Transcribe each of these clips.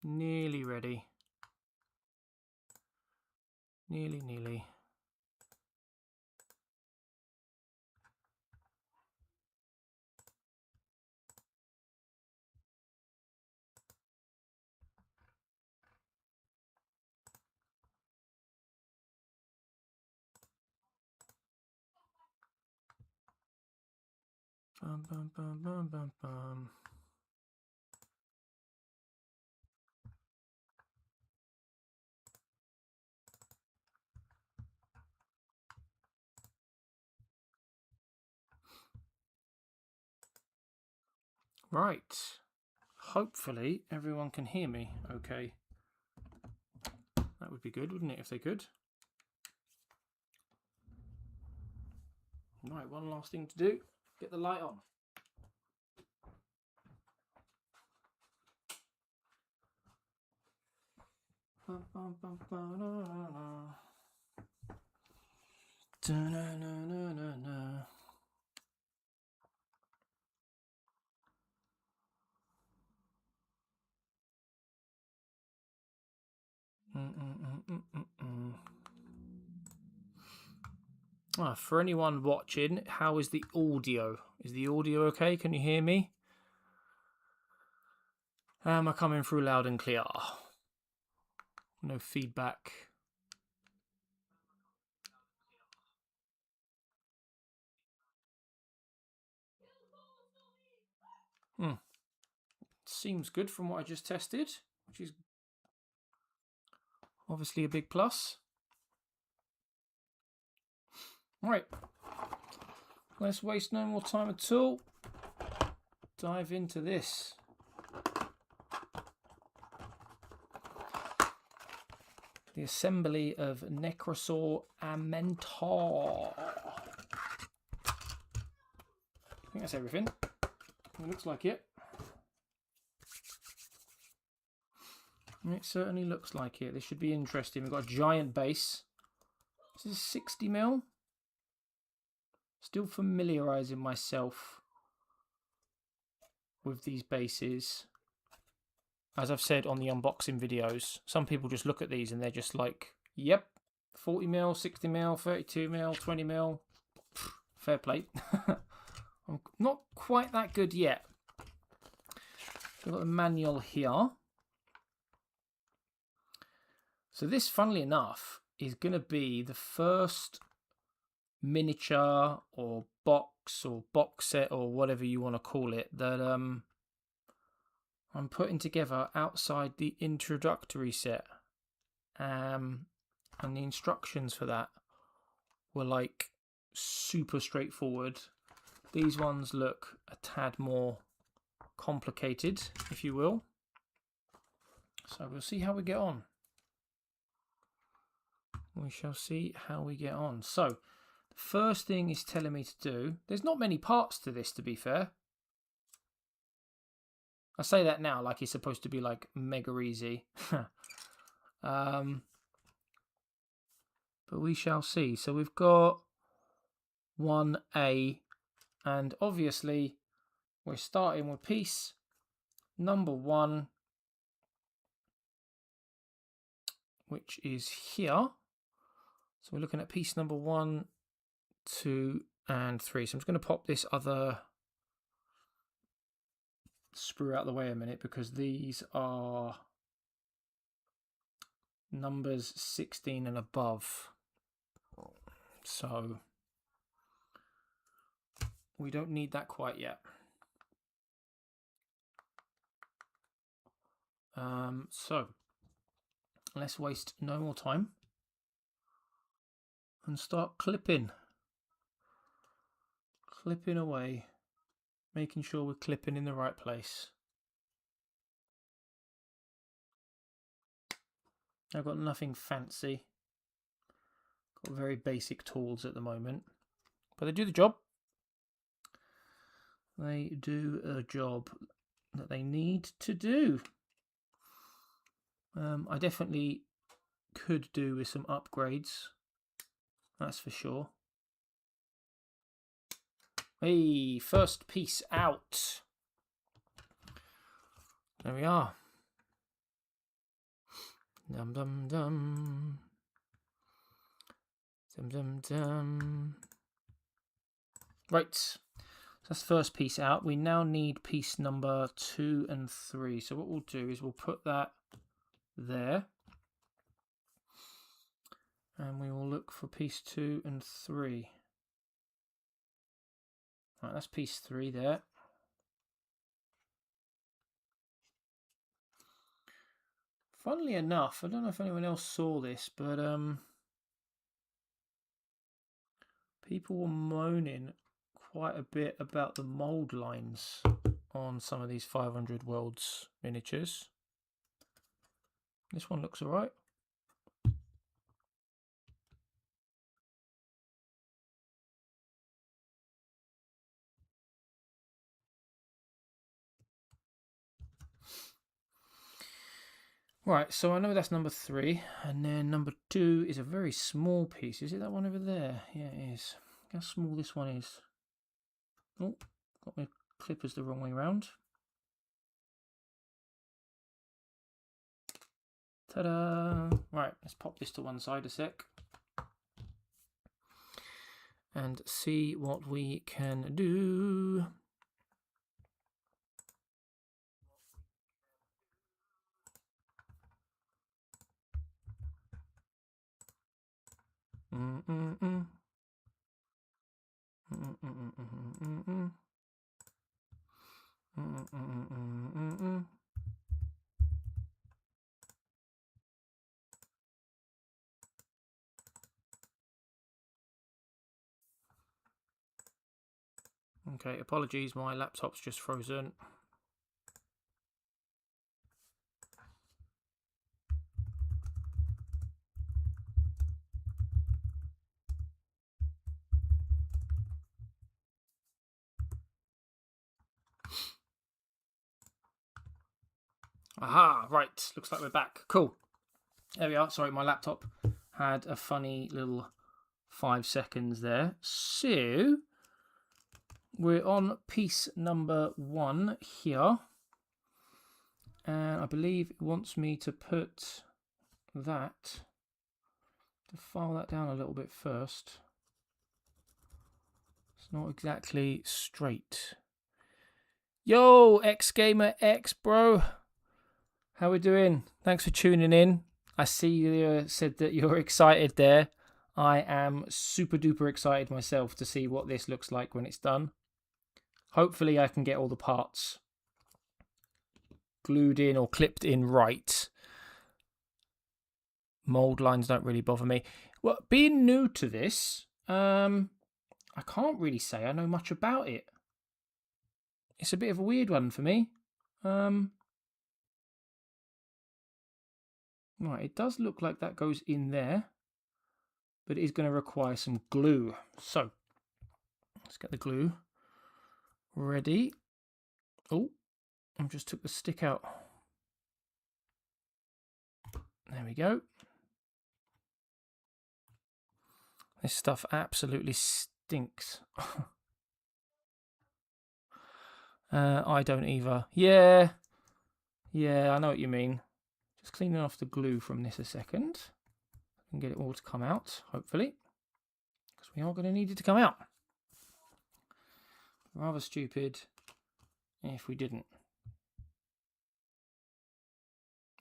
Nearly ready. Nearly. Bum, bum, bum, bum, bum, bum. Right. Hopefully everyone can hear me okay. That would be good, wouldn't it, if they could? Right, one last thing to do. Get the light on. Bum, bum, bum, bum, da, da, da. For anyone watching, how is the audio? Is the audio okay? Can you hear me? Am I coming through loud and clear? No feedback. Seems good from what I just tested, which is obviously a big plus. Right, let's waste no more time at all. Dive into this. The assembly of Nekrosor Ammentar. I think that's everything. It looks like it. It certainly looks like it. This should be interesting. We've got a giant base. This is 60mm. Still familiarizing myself with these bases. As I've said on the unboxing videos, some people just look at these and they're just like, yep, 40mm, 60mm, 32mm, 20mm. Fair play. I'm not quite that good yet. We've got the manual here. So this, funnily enough, is going to be the first miniature or box set or whatever you want to call it that I'm putting together outside the introductory set. And the instructions for that were like super straightforward. These ones look a tad more complicated, if you will. So we'll see how we get on. We shall see how we get on. So the first thing is telling me to do, there's not many parts to this, to be fair. I say that now like it's supposed to be like mega easy. But we shall see. So we've got 1A, and obviously we're starting with piece number 1, which is here. So we're looking at piece number 1, 2, and 3. So I'm just going to pop this other sprue out of the way a minute, because these are numbers 16 and above. So we don't need that quite yet. So let's waste no more time and start clipping away, making sure we're clipping in the right place. I've got nothing fancy, got very basic tools at the moment, but they do the job. They do a job that they need to do. I definitely could do with some upgrades, that's for sure. Hey, first piece out. There we are. Dum dum dum. Dum dum dum. Right. So that's the first piece out. We now need piece number 2 and 3. So what we'll do is we'll put that there. And we will look for piece 2 and 3. Right, that's piece 3 there. Funnily enough, I don't know if anyone else saw this, but people were moaning quite a bit about the mold lines on some of these 500 Worlds miniatures. This one looks alright. Right, so I know that's number 3, and then number 2 is a very small piece. Is it that one over there? Yeah, it is. Look how small this one is. Oh, got my clippers the wrong way around. Ta-da! Right, let's pop this to one side a sec. And see what we can do. Okay, apologies, my laptop's just frozen. Aha, right, looks like we're back. Cool. There we are. Sorry, my laptop had a funny little 5 seconds there. So, we're on piece number 1 here. And I believe it wants me to put that, to file that down a little bit first. It's not exactly straight. Yo, X-Gamer X, bro. How we doing? Thanks for tuning in. I see you said that you're excited there. I am super duper excited myself to see what this looks like when it's done. Hopefully I can get all the parts glued in or clipped in right. Mold lines don't really bother me. Well, being new to this, I can't really say I know much about it. It's a bit of a weird one for me. Right, it does look like that goes in there, but it is going to require some glue. So, let's get the glue ready. Oh, I just took the stick out. There we go. This stuff absolutely stinks. I don't either. Yeah, I know what you mean. Just cleaning off the glue from this a second. And get it all to come out, hopefully. Because we are going to need it to come out. Rather stupid if we didn't.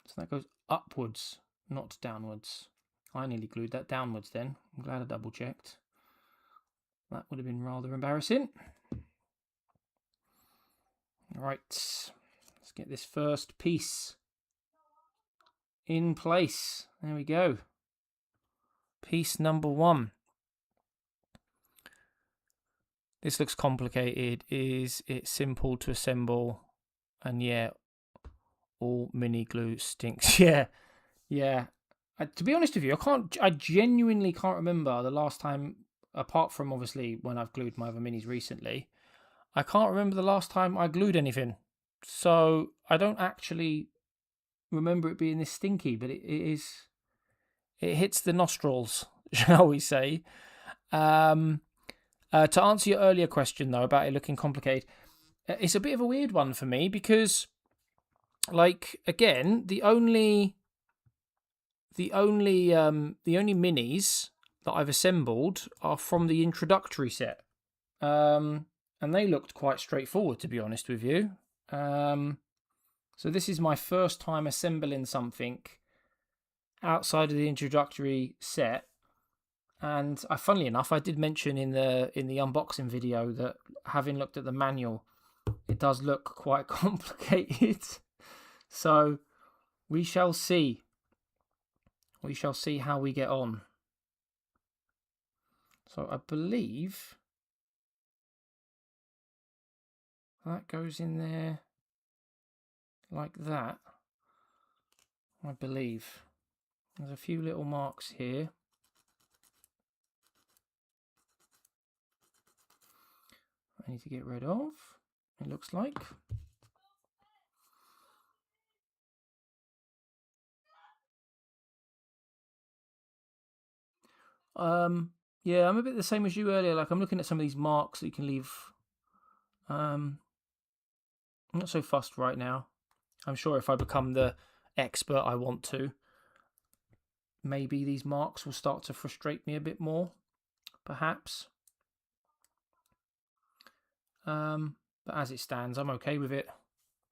So that goes upwards, not downwards. I nearly glued that downwards then. I'm glad I double checked. That would have been rather embarrassing. Right, let's get this first piece in place. There we go. Piece number 1. This looks complicated. Is it simple to assemble? And yeah, all mini glue stinks. Yeah. To be honest with you, I genuinely can't remember the last time, apart from obviously when I've glued my other minis recently, I can't remember the last time I glued anything. So I don't actually remember it being this stinky, but it hits the nostrils, shall we say. To answer your earlier question though about it looking complicated, it's a bit of a weird one for me because, like, again, the only the only minis that I've assembled are from the introductory set, and they looked quite straightforward, to be honest with you. So this is my first time assembling something outside of the introductory set, and funnily enough, I did mention in the unboxing video that having looked at the manual, it does look quite complicated. So we shall see. We shall see how we get on. So I believe that goes in there like that. I believe. There's a few little marks here. I need to get rid of, it looks like. Yeah, I'm a bit the same as you earlier. Like, I'm looking at some of these marks that you can leave. I'm not so fussed right now. I'm sure if I become the expert I want to, maybe these marks will start to frustrate me a bit more, perhaps. But as it stands, I'm okay with it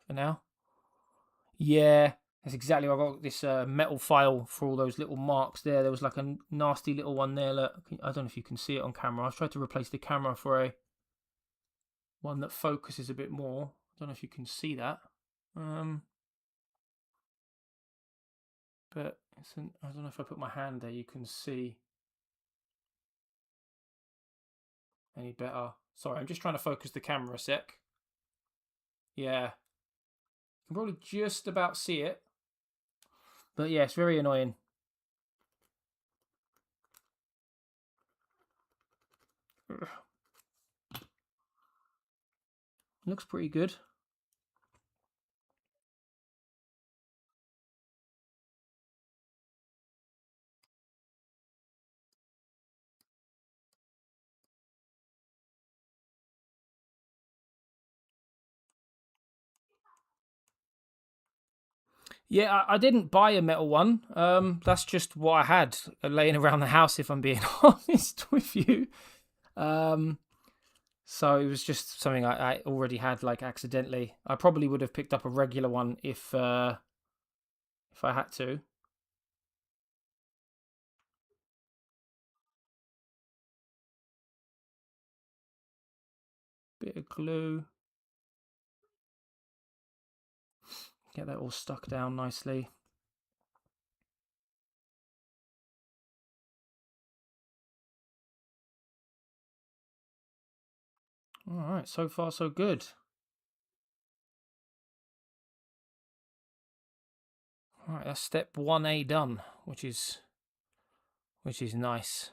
for now. Yeah, that's exactly what I got. This metal file for all those little marks there. There was like a nasty little one there. Look, I don't know if you can see it on camera. I've tried to replace the camera for a one that focuses a bit more. I don't know if you can see that. But I don't know if I put my hand there, you can see any better. Sorry, I'm just trying to focus the camera a sec. Yeah, you can probably just about see it. But yeah, it's very annoying. Looks pretty good. Yeah, I didn't buy a metal one. That's just what I had laying around the house, if I'm being honest with you. So it was just something I already had, like, accidentally. I probably would have picked up a regular one if I had to. Bit of glue. Get that all stuck down nicely. All right, so far so good. All right, that's step 1A done, which is nice.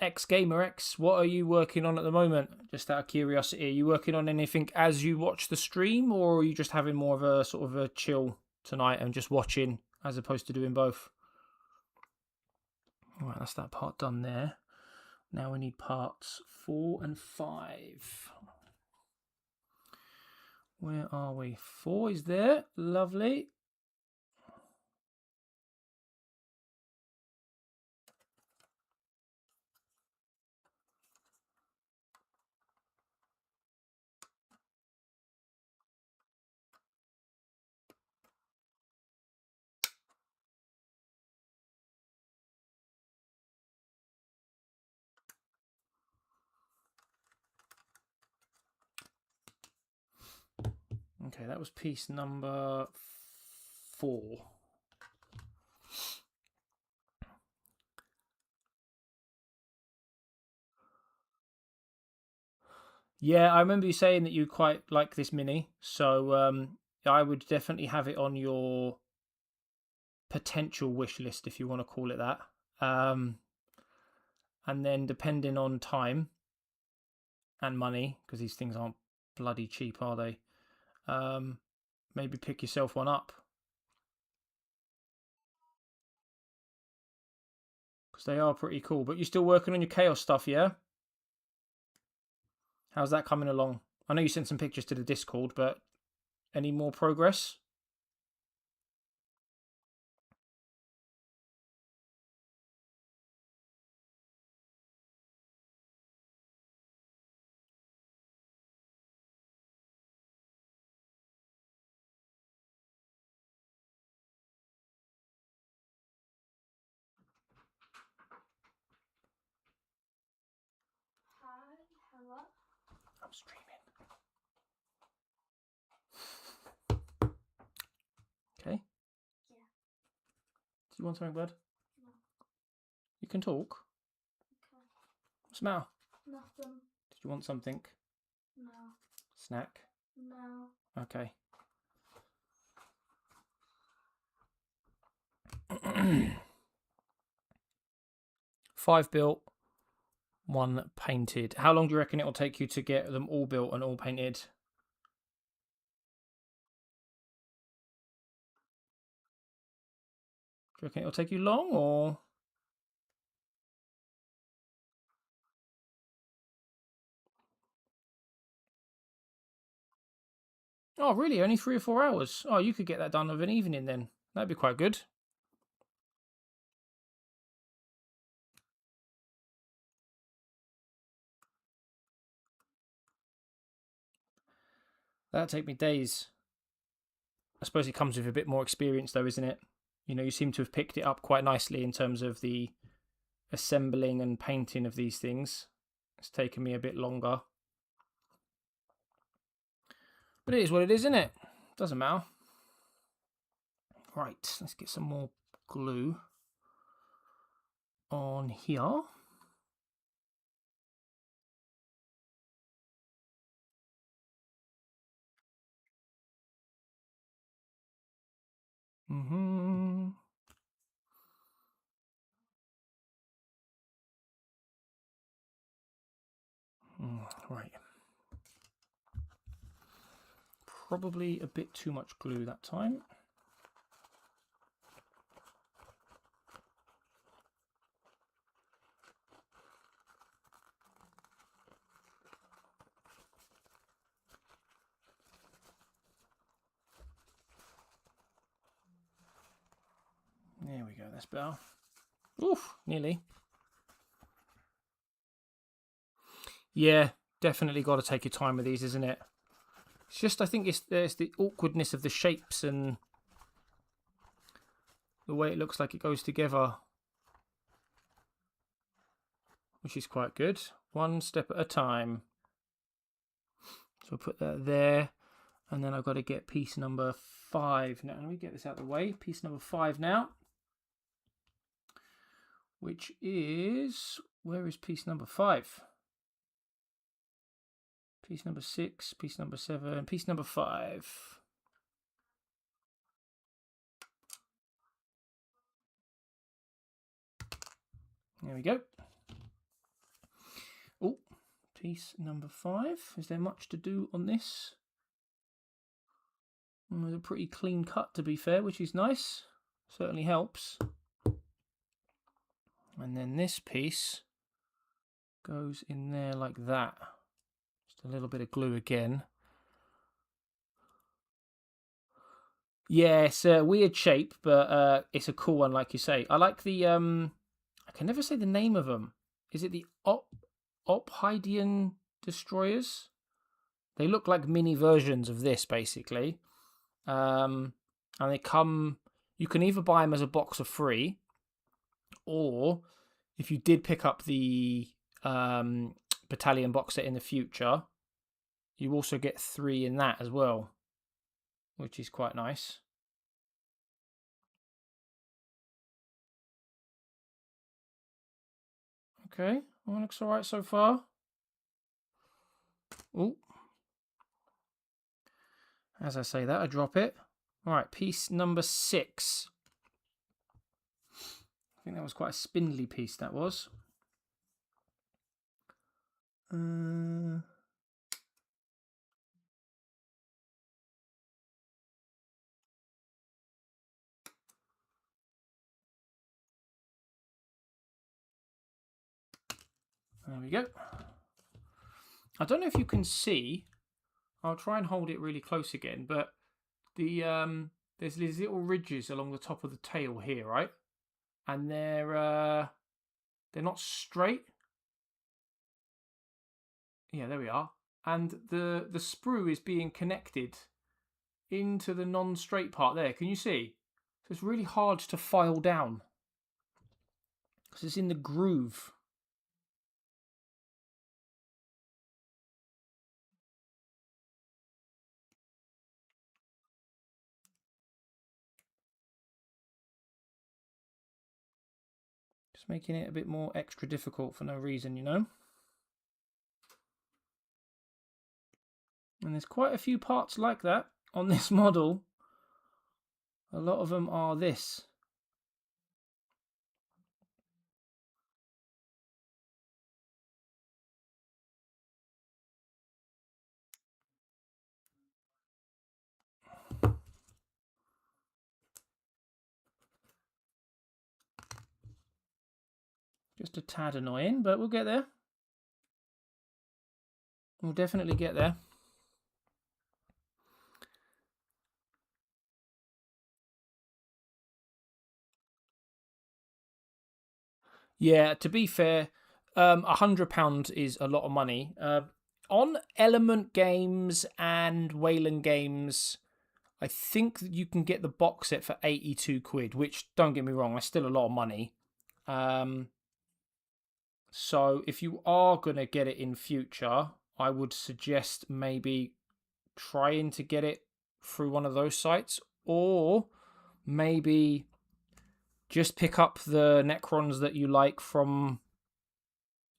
X Gamer X, what are you working on at the moment? Just out of curiosity, are you working on anything as you watch the stream, or are you just having more of a sort of a chill tonight and just watching as opposed to doing both? All right, that's that part done there. Now we need parts 4 and 5. Where are we? 4 is there. Lovely. Okay, that was piece number 4. Yeah, I remember you saying that you quite like this mini, so I would definitely have it on your potential wish list, if you want to call it that. And then depending on time and money, because these things aren't bloody cheap, are they? Maybe pick yourself one up, because they are pretty cool. But you're still working on your chaos stuff, yeah? How's that coming along? I know you sent some pictures to the Discord, but any more progress? I'm streaming. Okay. Yeah. Do you want something, bud? No. You can talk. Okay. What's the matter? Nothing. Did you want something? No. Snack? No. Okay. 5 built, 1 painted. How long do you reckon it will take you to get them all built and all painted? Do you reckon it'll take you long, or? Oh, really? Only 3 or 4 hours? Oh, you could get that done of an evening then. That'd be quite good. That'd take me days. I suppose it comes with a bit more experience though, isn't it? You know, you seem to have picked it up quite nicely in terms of the assembling and painting of these things. It's taken me a bit longer. But it is what it is, isn't it? Doesn't matter. Right, let's get some more glue on here. Right. Probably a bit too much glue that time. There we go, that's better. Oof, nearly. Yeah, definitely got to take your time with these, isn't it? It's just, I think there's the awkwardness of the shapes and the way it looks like it goes together, which is quite good. One step at a time. So we'll put that there, and then I've got to get piece number 5. Now, let me get this out of the way. Piece number 5 now, which is, where is piece number 5? Piece number 6, piece number 7, piece number 5. There we go. Oh, piece number 5. Is there much to do on this? It's a pretty clean cut, to be fair, which is nice. Certainly helps. And then this piece goes in there like that. Just a little bit of glue again. Yeah, it's a weird shape, but it's a cool one, like you say. I like the I can never say the name of them. Is it the Ophidian destroyers? They look like mini versions of this, basically. And they come. You can either buy them as a box of 3, or if you did pick up the battalion box set in the future, you also get 3 in that as well, which is quite nice. Okay, well, looks alright so far. Oh, as I say that, I drop it. Alright, piece number 6. I think that was quite a spindly piece, that was. There we go. I don't know if you can see, I'll try and hold it really close again, but there's these little ridges along the top of the tail here, right? And they're not straight. Yeah, there we are. And the sprue is being connected into the non-straight part there. Can you see? So it's really hard to file down because it's in the groove. Just making it a bit more extra difficult for no reason, you know? And there's quite a few parts like that on this model. A lot of them are this. Just a tad annoying, but we'll get there. We'll definitely get there. Yeah, to be fair, £100 is a lot of money. On Element Games and Wayland Games, I think that you can get the box set for 82 quid, which, don't get me wrong, that's still a lot of money. So if you are going to get it in future, I would suggest maybe trying to get it through one of those sites, or maybe just pick up the Necrons that you like from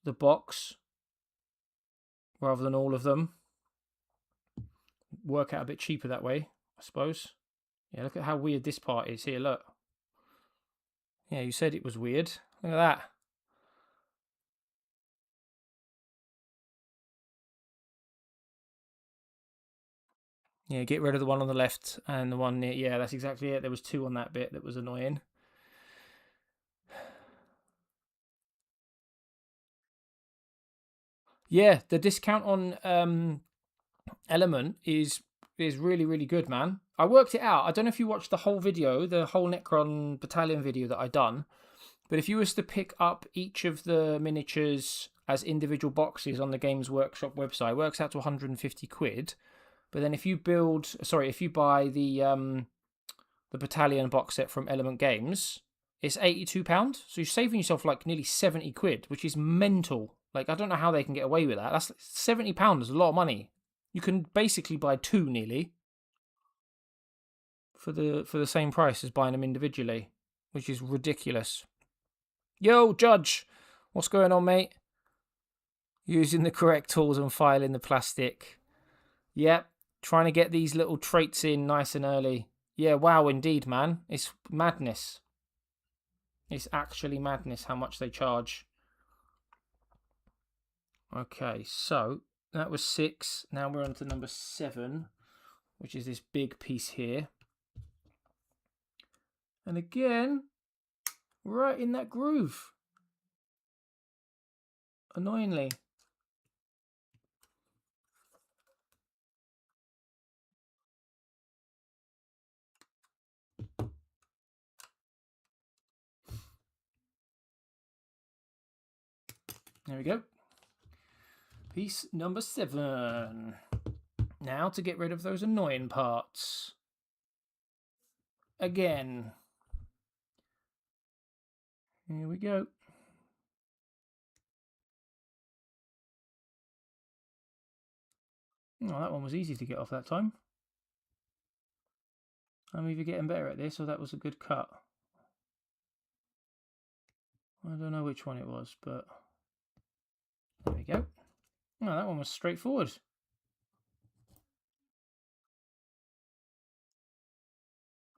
the box rather than all of them. Work out a bit cheaper that way, I suppose. Yeah, look at how weird this part is here, look. Yeah, you said it was weird. Look at that. Yeah, get rid of the one on the left and the one near. Yeah, that's exactly it. There was two on that bit that was annoying. Yeah, the discount on Element is really, really good, man. I worked it out. I don't know if you watched the whole video, the whole Necron battalion video that I done, but if you was to pick up each of the miniatures as individual boxes on the Games Workshop website, it works out to 150 quid. But then if you buy the battalion box set from Element Games, it's £82. So you're saving yourself like nearly 70 quid, which is mental. Like, I don't know how they can get away with that. That's £70 is a lot of money. You can basically buy two nearly for the same price as buying them individually, which is ridiculous. Yo, Judge, what's going on, mate? Using the correct tools and filing the plastic. Yep, trying to get these little traits in nice and early. Yeah, wow, indeed, man. It's madness. It's actually madness how much they charge. Okay, so that was 6. Now we're on to number 7, which is this big piece here. And again, right in that groove. Annoyingly. There we go. Piece number 7. Now to get rid of those annoying parts. Again. Here we go. Oh, that one was easy to get off that time. I'm either getting better at this or that was a good cut. I don't know which one it was, but there we go. Oh, that one was straightforward.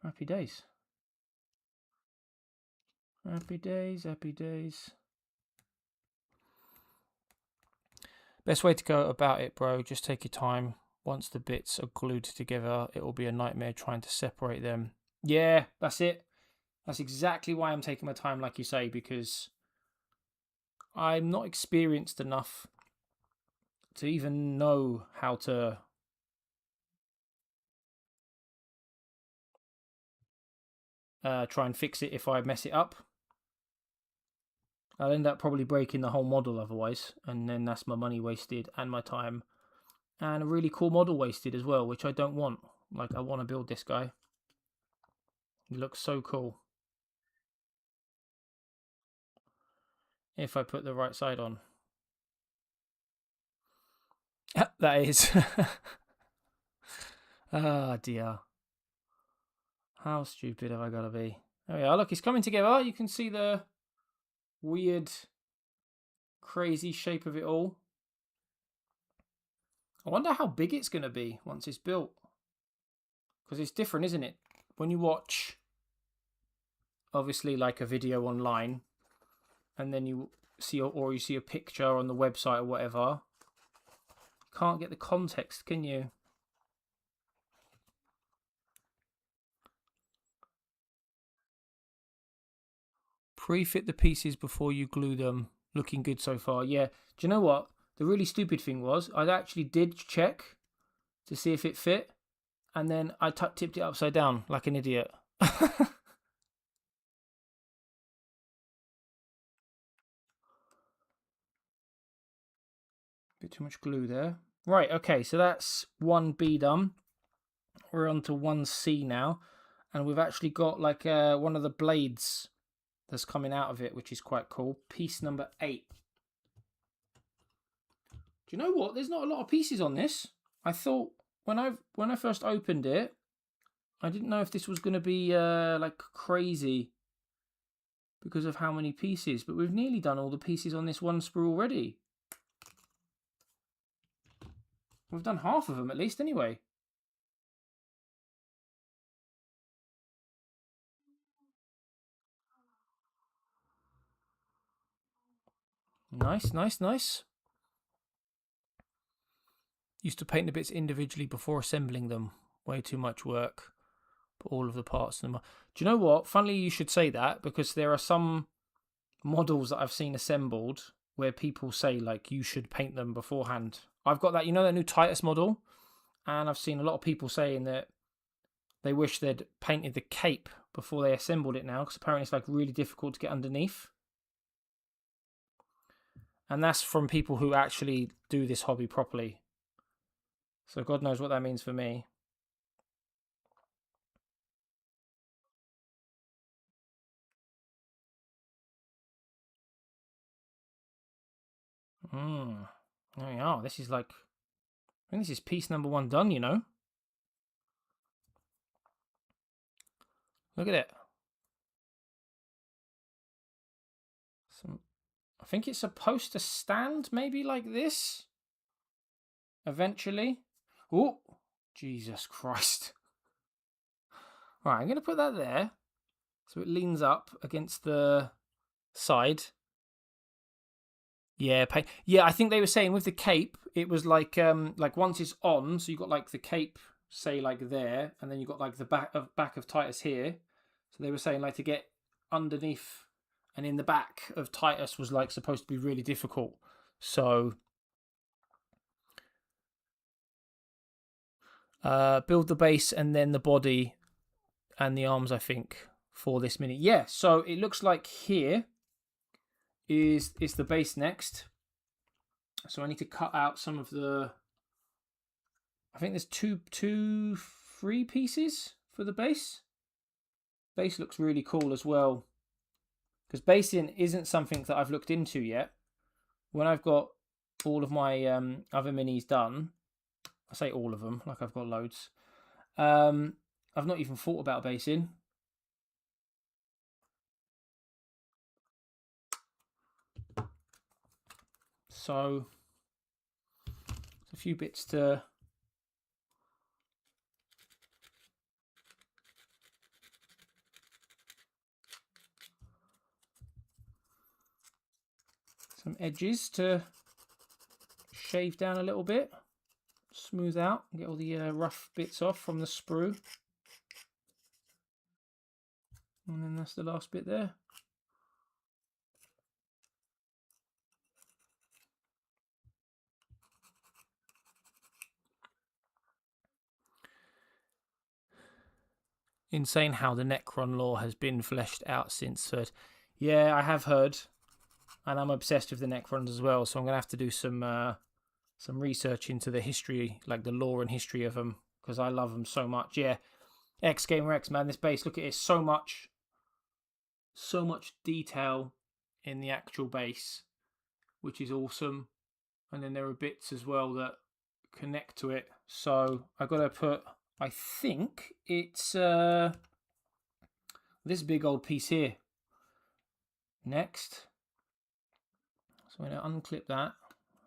Happy days. Happy days, happy days. Best way to go about it, bro, just take your time. Once the bits are glued together, it will be a nightmare trying to separate them. Yeah, that's it. That's exactly why I'm taking my time, like you say, because I'm not experienced enough to even know how to try and fix it if I mess it up. I'll end up probably breaking the whole model otherwise, and then that's my money wasted and my time, and a really cool model wasted as well, which I don't want. Like, I want to build this guy. He looks so cool. If I put the right side on. That is. Ah, dear. How stupid have I got to be? There we are. Look, it's coming together. You can see the weird, crazy shape of it all. I wonder how big it's going to be once it's built. Because it's different, isn't it? When you watch, obviously, like a video online, and then you see, or you see a picture on the website or whatever, you can't get the context, can you? Pre-fit the pieces before you glue them. Looking good so far. Yeah. Do you know what? The really stupid thing was, I actually did check to see if it fit, and then I tipped it upside down like an idiot. Bit too much glue there. Right, okay, so that's 1B done. We're on to 1C now, and we've actually got like one of the blades that's coming out of it, which is quite cool. Piece number 8. Do you know what? There's not a lot of pieces on this. I thought when I first opened it, I didn't know if this was going to be like crazy because of how many pieces, but we've nearly done all the pieces on this one sprue already. We've done half of them at least anyway. Nice, nice, nice. Used to paint the bits individually before assembling them. Way too much work. Put all of the parts in them. Do you know what? Funnily you should say that, because there are some models that I've seen assembled where people say like you should paint them beforehand. I've got that, you know, that new Titus model, and I've seen a lot of people saying that they wish they'd painted the cape before they assembled it now, because apparently it's like really difficult to get underneath. And that's from people who actually do this hobby properly. So God knows what that means for me. There we are. This is like, I think this is piece number 1 done, you know. Look at it. I think it's supposed to stand maybe like this. Eventually. Oh, Jesus Christ. Right, I'm going to put that there. So it leans up against the side. Yeah, I think they were saying with the cape, it was like once it's on, so you got like the cape, say like there, and then you got like the back of Titus here. So they were saying like to get underneath and in the back of Titus was like supposed to be really difficult. So build the base and then the body and the arms, I think, for this mini. Yeah, so it looks like here is the base next. So I need to cut out some of the, I think there's two free pieces for the base. Base looks really cool as well, because basing isn't something that I've looked into yet. When I've got all of my other minis done, I say all of them like I've got loads, I've not even thought about basing. So a few bits to some edges to shave down a little bit, smooth out, get all the rough bits off from the sprue. And then that's the last bit there. insane how the Necron lore has been fleshed out since third. Yeah, I have heard, and I'm obsessed with the Necrons as well. So I'm gonna have to do some research into the history, like the lore and history of them, because I love them so much. Yeah, X Gamer X, man, this base, look at it, so much detail in the actual base, which is awesome. And then there are bits as well that connect to it. So I got to put, I think it's this big old piece here next. So I'm going to unclip that,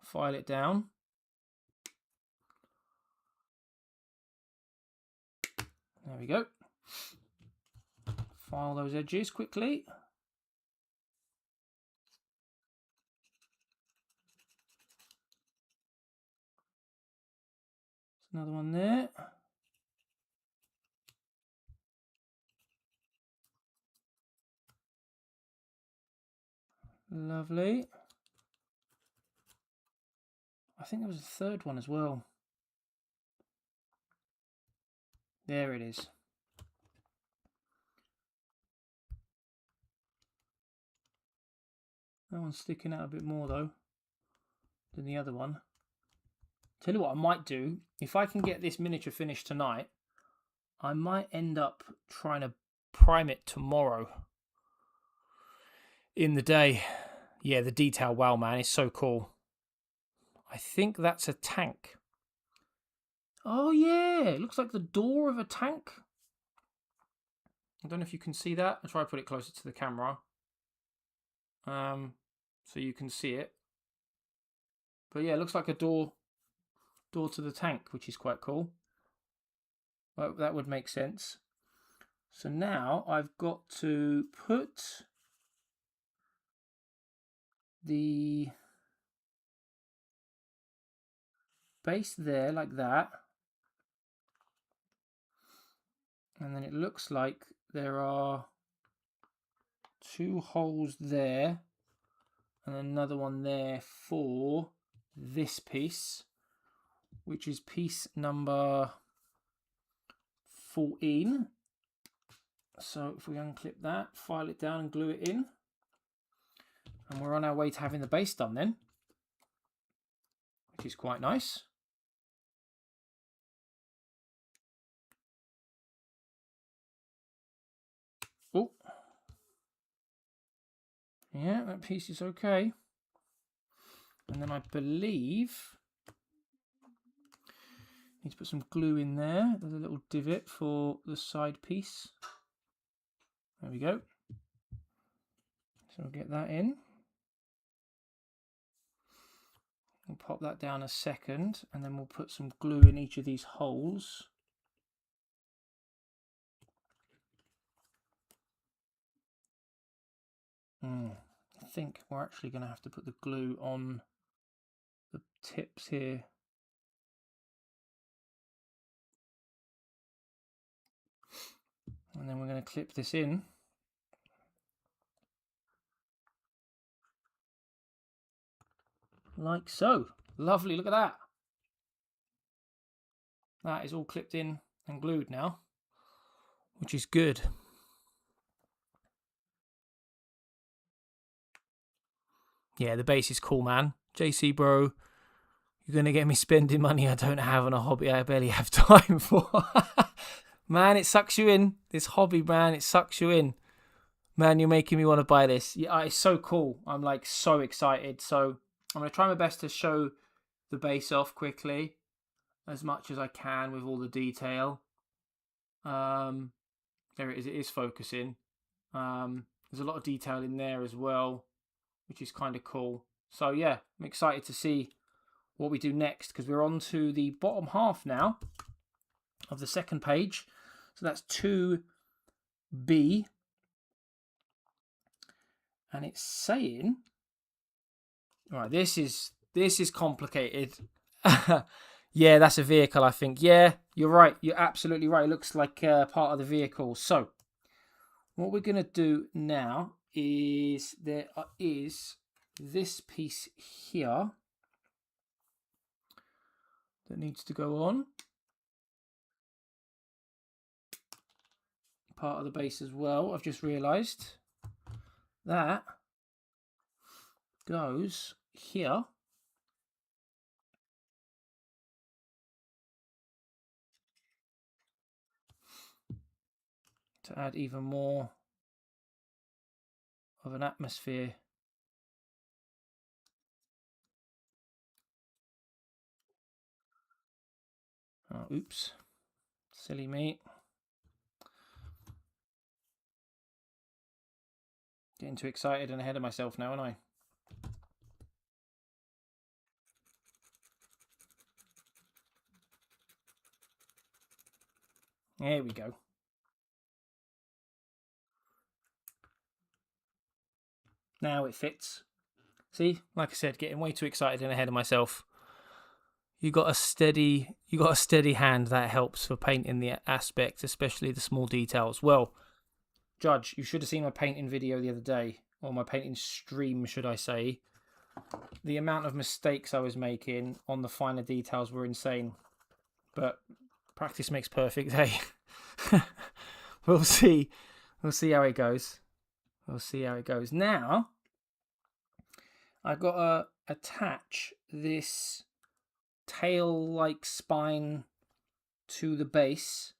file it down. There we go. File those edges quickly. There's another one there. Lovely. I think there was a third one as well. There it is. That one's sticking out a bit more though than the other one. Tell you what I might do, if I can get this miniature finished tonight, I might end up trying to prime it tomorrow in the day. Yeah, the detail, wow, man, it's so cool. I think that's a tank. Oh yeah, it looks like the door of a tank. I don't know if you can see that. I'll try to put it closer to the camera, so you can see it. But yeah, it looks like a door to the tank, which is quite cool. Well, that would make sense. So now I've got to put the base there like that. And then it looks like there are 2 holes there and another one there for this piece, which is piece number 14. So if we unclip that, file it down and glue it in, and we're on our way to having the base done then, which is quite nice. Oh, yeah, that piece is okay. And then I believe need to put some glue in there. There's a little divot for the side piece. There we go. So we'll get that in. We'll pop that down a second, and then we'll put some glue in each of these holes. I think we're actually going to have to put the glue on the tips here. And then we're going to clip this in. Like so. Lovely, look at that. That is all clipped in and glued now, which is good. Yeah, the base is cool, man. JC, bro, you're going to get me spending money I don't have on a hobby I barely have time for. Man, it sucks you in. This hobby, man, it sucks you in. Man, you're making me want to buy this. Yeah, it's so cool. I'm like so excited. So I'm going to try my best to show the base off quickly as much as I can with all the detail. There it is. It is focusing. There's a lot of detail in there as well, which is kind of cool. So yeah, I'm excited to see what we do next, because we're on to the bottom half now of the second page. So that's 2B. And it's saying, right, this is complicated. Yeah, that's a vehicle, I think. Yeah, you're right. You're absolutely right. It looks like part of the vehicle. So what we're going to do now is there is this piece here that needs to go on. part of the base as well. I've just realised that goes here. To add even more of an atmosphere. Oh, oops. Silly me. Getting too excited and ahead of myself now, aren't I? There we go. Now it fits. See, like I said, getting way too excited and ahead of myself. You got a steady hand that helps for painting the aspects, especially the small details. Well, Judge, you should have seen my painting video the other day, or my painting stream, should I say. The amount of mistakes I was making on the finer details were insane. But practice makes perfect, hey? We'll see. We'll see how it goes. We'll see how it goes. Now, I've got to attach this tail-like spine to the base,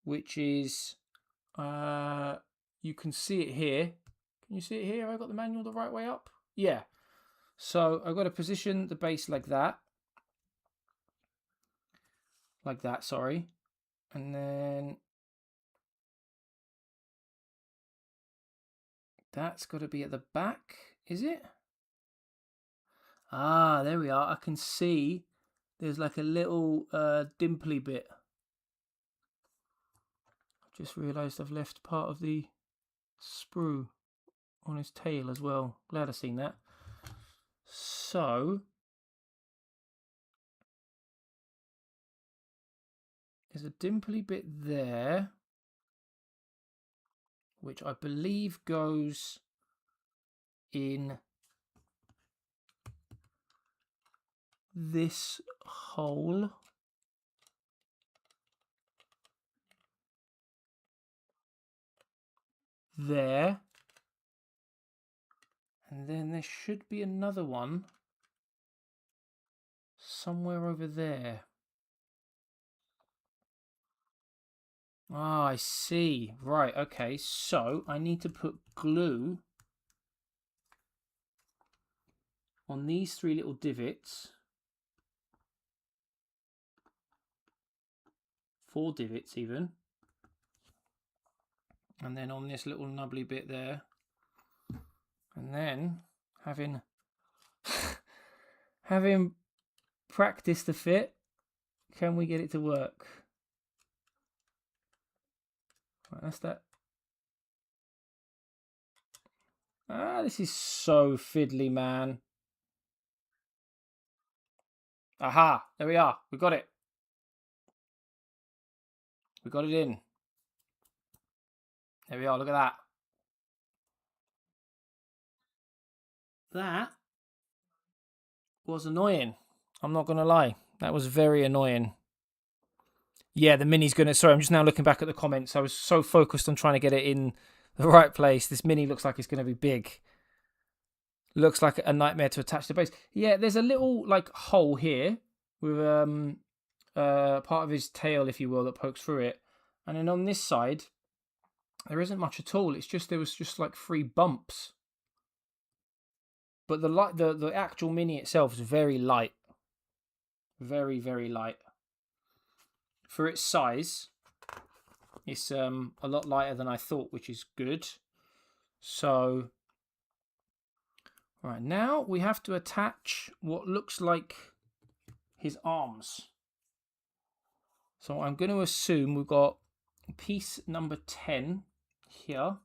which is, you can see it here. Can you see it here? Have I got the manual the right way up? Yeah. So I've got to position the base like that. Like that, sorry. And then that's got to be at the back, is it? Ah, there we are. I can see there's like a little dimply bit. I've just realised I've left part of the sprue on his tail as well. Glad I've seen that. So there's a dimply bit there, which I believe goes in this hole. There. And then there should be another one somewhere over there. Ah, I see. Right, okay. So I need to put glue on these three little divots. 4 divots even. And then on this little nubbly bit there. And then having practiced the fit, can we get it to work? Right, that's that. Ah, this is so fiddly, man. Aha, there we are. We got it. We got it in. There we are, look at that. That was annoying. I'm not going to lie. That was very annoying. Yeah, the mini's going to... Sorry, I'm just now looking back at the comments. I was so focused on trying to get it in the right place. This mini looks like it's going to be big. Looks like a nightmare to attach to the base. Yeah, there's a little like hole here with part of his tail, if you will, that pokes through it. And then on this side, there isn't much at all. It's just there was just like 3 bumps. But the actual mini itself is very light. Very, very light. For its size, it's a lot lighter than I thought, which is good. So, right, now we have to attach what looks like his arms. So I'm going to assume we've got piece number 10 here.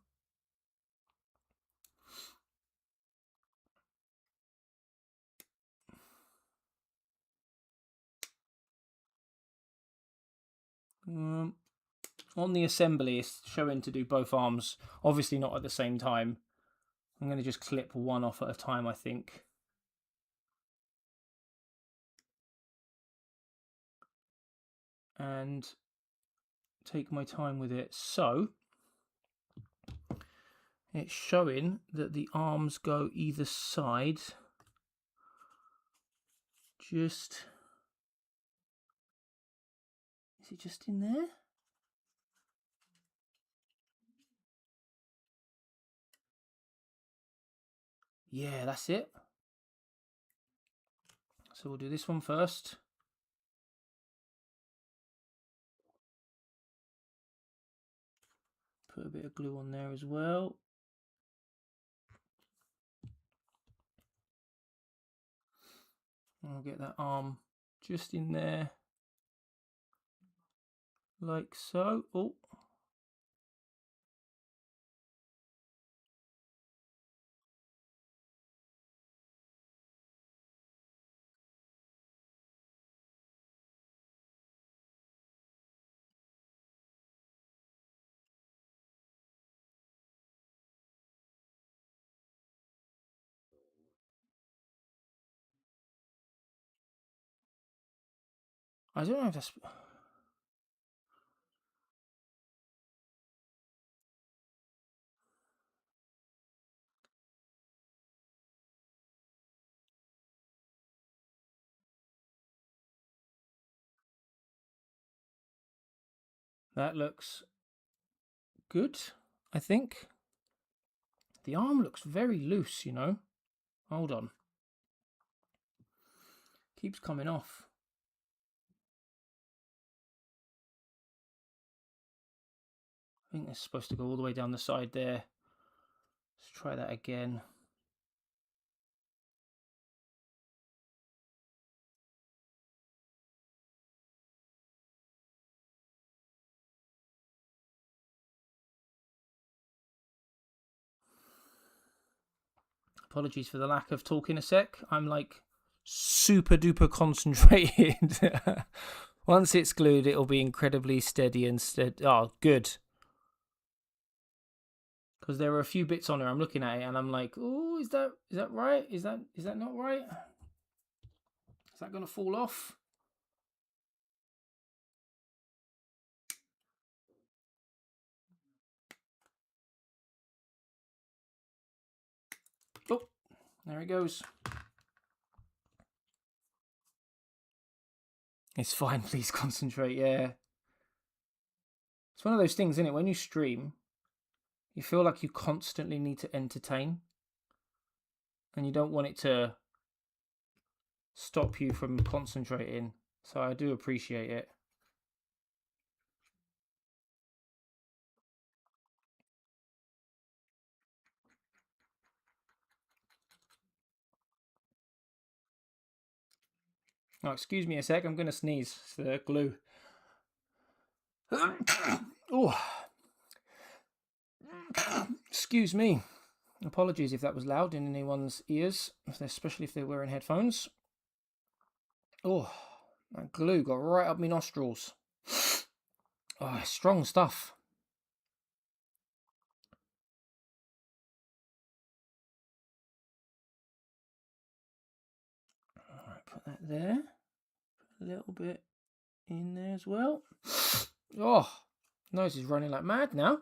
On the assembly, it's showing to do both arms. Obviously not at the same time. I'm going to just clip one off at a time, I think. And take my time with it. So it's showing that the arms go either side. Just... Is it just in there? Yeah, that's it. So we'll do this one first. Put a bit of glue on there as well. I'll get that arm just in there, like so. Oh. I don't know if that's... That looks good, I think. The arm looks very loose, you know. Hold on. Keeps coming off. I think it's supposed to go all the way down the side there. Let's try that again. Apologies for the lack of talking a sec. I'm like super duper concentrated. Once it's glued, it'll be incredibly steady and steady. Oh, good. Because there are a few bits on there. I'm looking at it and I'm like, oh, is that right? Is that not right? Is that going to fall off? Oh, there it goes. It's fine, please concentrate, yeah. It's one of those things, isn't it? When you stream, you feel like you constantly need to entertain. And you don't want it to stop you from concentrating. So I do appreciate it. Oh, excuse me a sec, I'm going to sneeze. It's the glue. Oh. Excuse me. Apologies if that was loud in anyone's ears, especially if they're wearing headphones. Oh, that glue got right up my nostrils. Oh, strong stuff. Alright, put that there. Put a little bit in there as well. Oh, nose is running like mad now.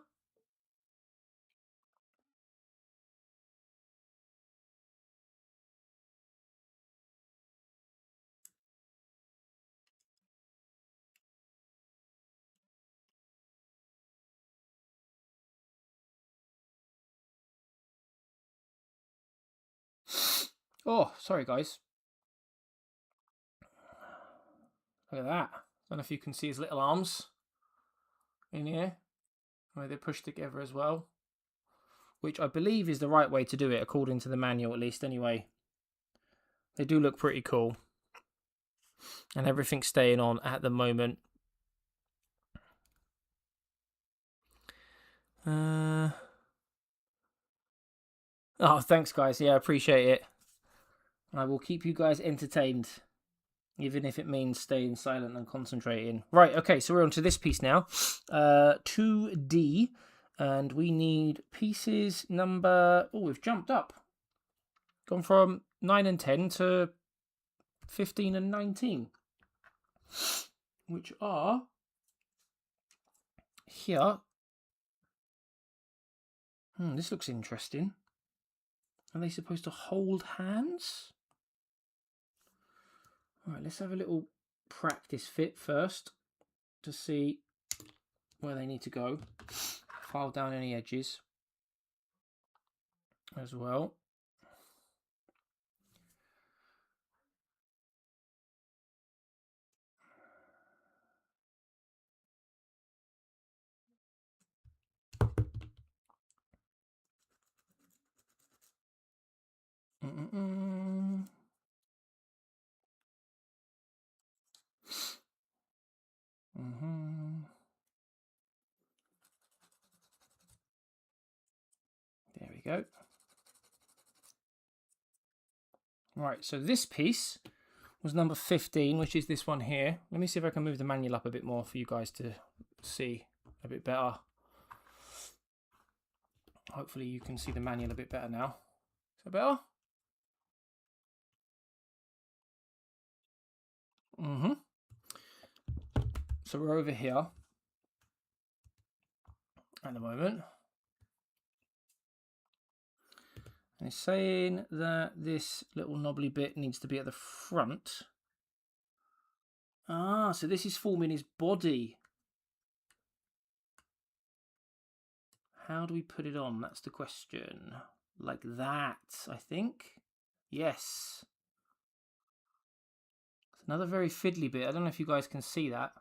Oh, sorry guys. Look at that. I don't know if you can see his little arms in here, where they're pushed together as well. Which I believe is the right way to do it, according to the manual at least anyway. They do look pretty cool. And everything's staying on at the moment. Oh, thanks guys. Yeah, I appreciate it. I will keep you guys entertained, even if it means staying silent and concentrating. Right, okay, so we're on to this piece now. 2D, and we need pieces number... Oh, we've jumped up. Gone from 9 and 10 to 15 and 19. Which are... Here. This looks interesting. Are they supposed to hold hands? All right, let's have a little practice fit first to see where they need to go. File down any edges as well. There we go. Right, so this piece was number 15, which is this one here. Let me see if I can move the manual up a bit more for you guys to see a bit better. Hopefully you can see the manual a bit better now. Is that better? So we're over here at the moment. And it's saying that this little knobbly bit needs to be at the front. Ah, so this is forming his body. How do we put it on? That's the question. Like that, I think. Yes. It's another very fiddly bit. I don't know if you guys can see that.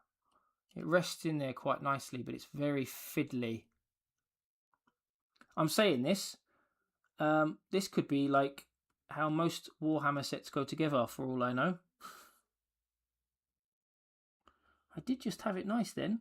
It rests in there quite nicely, but it's very fiddly. I'm saying this. This could be like how most Warhammer sets go together, for all I know. I did just have it nice then.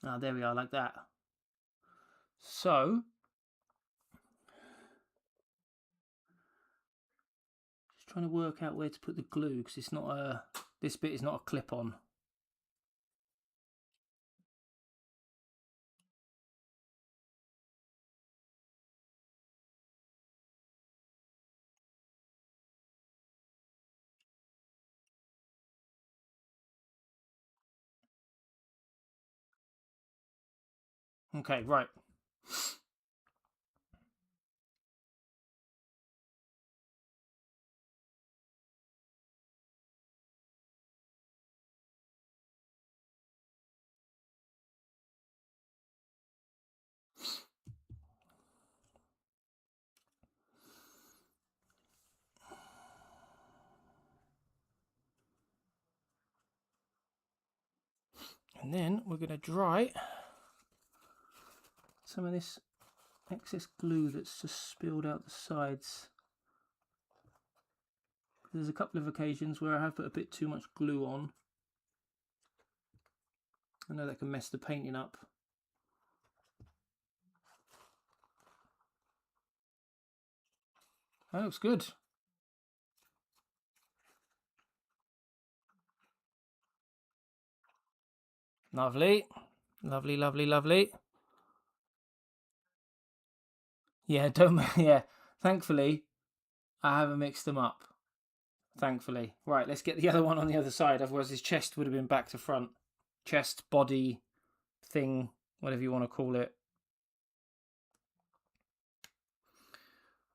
Ah, there we are, like that. So, just trying to work out where to put the glue, because it's not a, this bit is not a clip-on. Okay, right. And then we're going to dry some of this excess glue that's just spilled out the sides. There's a couple of occasions where I have put a bit too much glue on. I know that can mess the painting up. That looks good. Lovely. Lovely, lovely, lovely. Yeah, don't, yeah. Thankfully, I haven't mixed them up. Thankfully. Right, let's get the other one on the other side. Otherwise, his chest would have been back to front. Chest, body, thing, whatever you want to call it.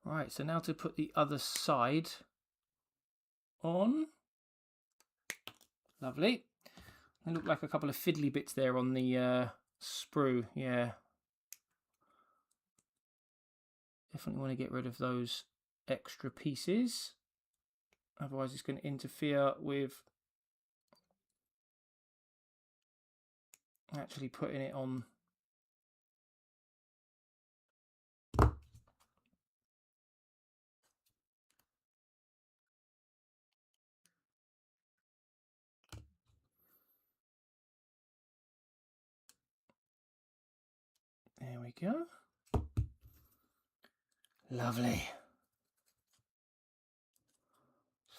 Right, so now to put the other side on. Lovely. They look like a couple of fiddly bits there on the sprue. Yeah. Definitely want to get rid of those extra pieces. Otherwise it's going to interfere with actually putting it on. There we go. Lovely.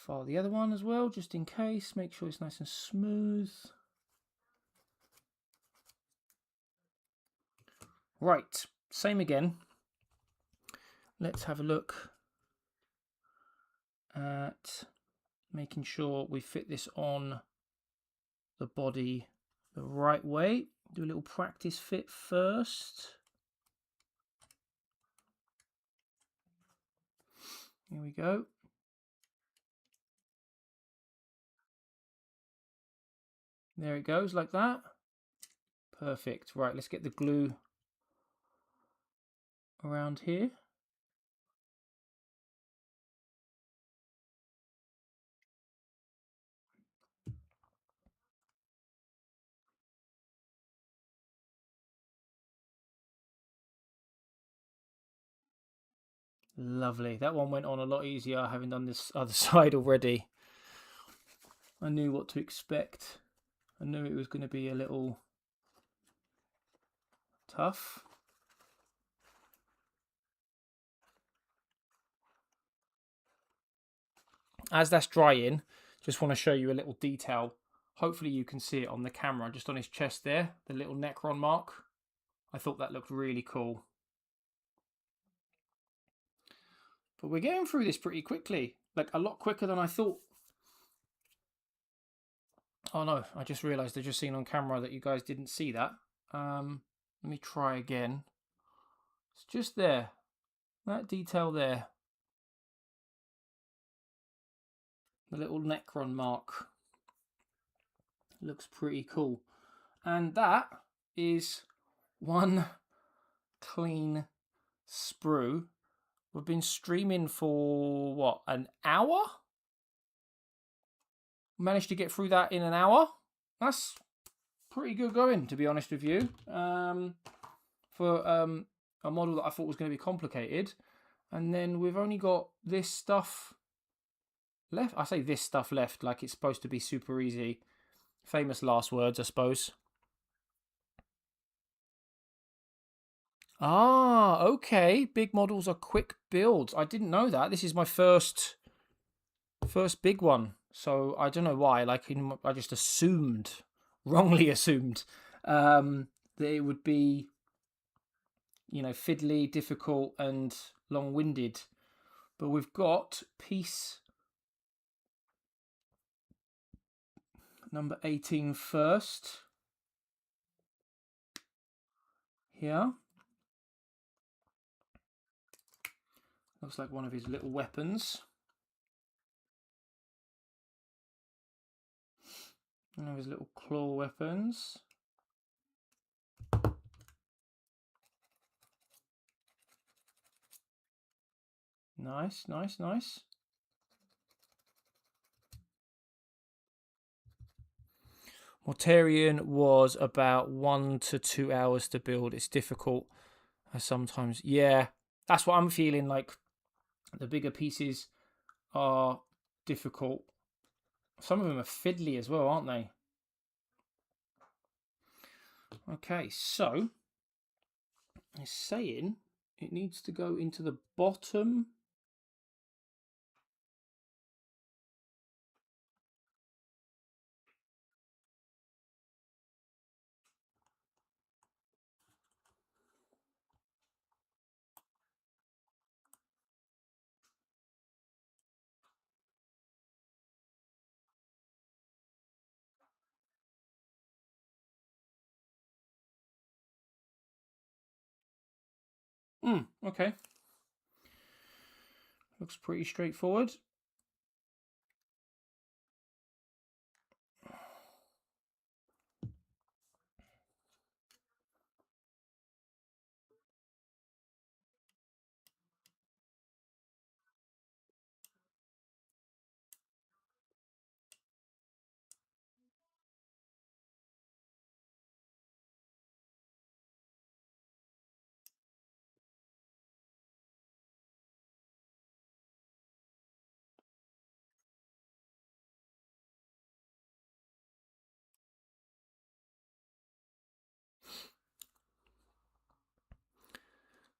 File the other one as well, just in case. Make sure it's nice and smooth. Right, same again. Let's have a look at making sure we fit this on the body the right way. Do a little practice fit first. Here we go. There it goes, like that. Perfect. Right, let's get the glue around here. Lovely. That one went on a lot easier having done this other side already. I knew what to expect. I knew it was going to be a little tough. As that's drying, just want to show you a little detail. Hopefully you can see it on the camera, just on his chest there, the little Necron mark. I thought that looked really cool. But we're getting through this pretty quickly, like a lot quicker than I thought. Oh no, I just realised I just seen on camera that you guys didn't see that. Let me try again. It's just there, that detail there. The little Necron mark. Looks pretty cool. And that is one clean sprue. We've been streaming for, what, an hour? Managed to get through that in an hour. That's pretty good going, to be honest with you. For a model that I thought was going to be complicated. And then we've only got this stuff left. I say this stuff left like it's supposed to be super easy. Famous last words, I suppose. Ah, okay. Big models are quick builds. I didn't know that. This is my first big one. So I don't know why. Like, I just assumed, wrongly assumed, that it would be, you know, fiddly, difficult, and long-winded. But we've got piece number 18 first. Here. Looks like one of his little weapons. One of his little claw weapons. Nice, nice, nice. Mortarion was about 1 to 2 hours to build. It's difficult sometimes. Yeah, that's what I'm feeling like. The bigger pieces are difficult. Some of them are fiddly as well, aren't they? Okay, so it's saying it needs to go into the bottom. Okay. Looks pretty straightforward.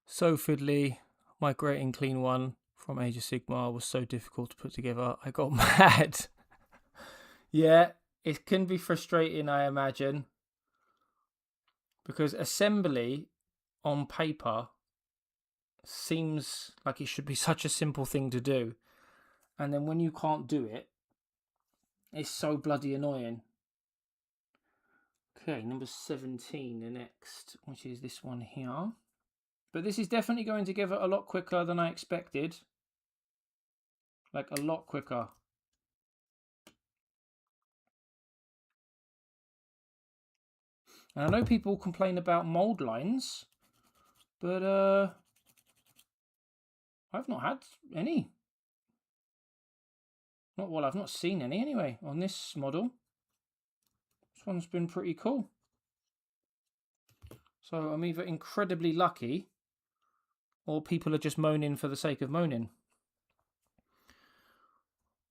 So fiddly, migrating clean one from Age of Sigmar was so difficult to put together. I got mad. Yeah, it can be frustrating, I imagine, because assembly on paper seems like it should be such a simple thing to do, and then when you can't do it, it's so bloody annoying. Okay, number 17, the next, which is this one here. But this is definitely going together a lot quicker than I expected. Like, a lot quicker. And I know people complain about mold lines, but I've not had any. I've not seen any anyway on this model. This one's been pretty cool. So I'm either incredibly lucky or people are just moaning for the sake of moaning.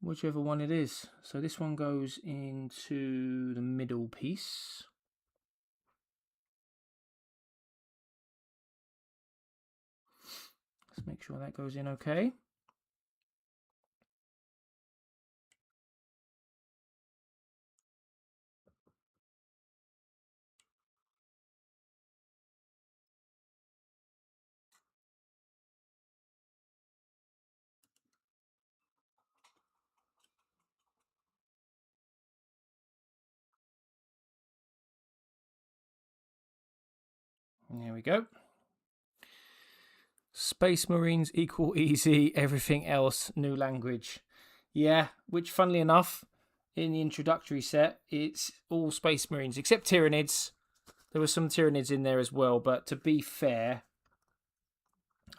Whichever one it is. So this one goes into the middle piece. Let's make sure that goes in okay. There we go. Space Marines equal easy, everything else new language. Yeah, which funnily enough, in the introductory set, it's all Space Marines, except Tyranids. There were some Tyranids in there as well, but to be fair,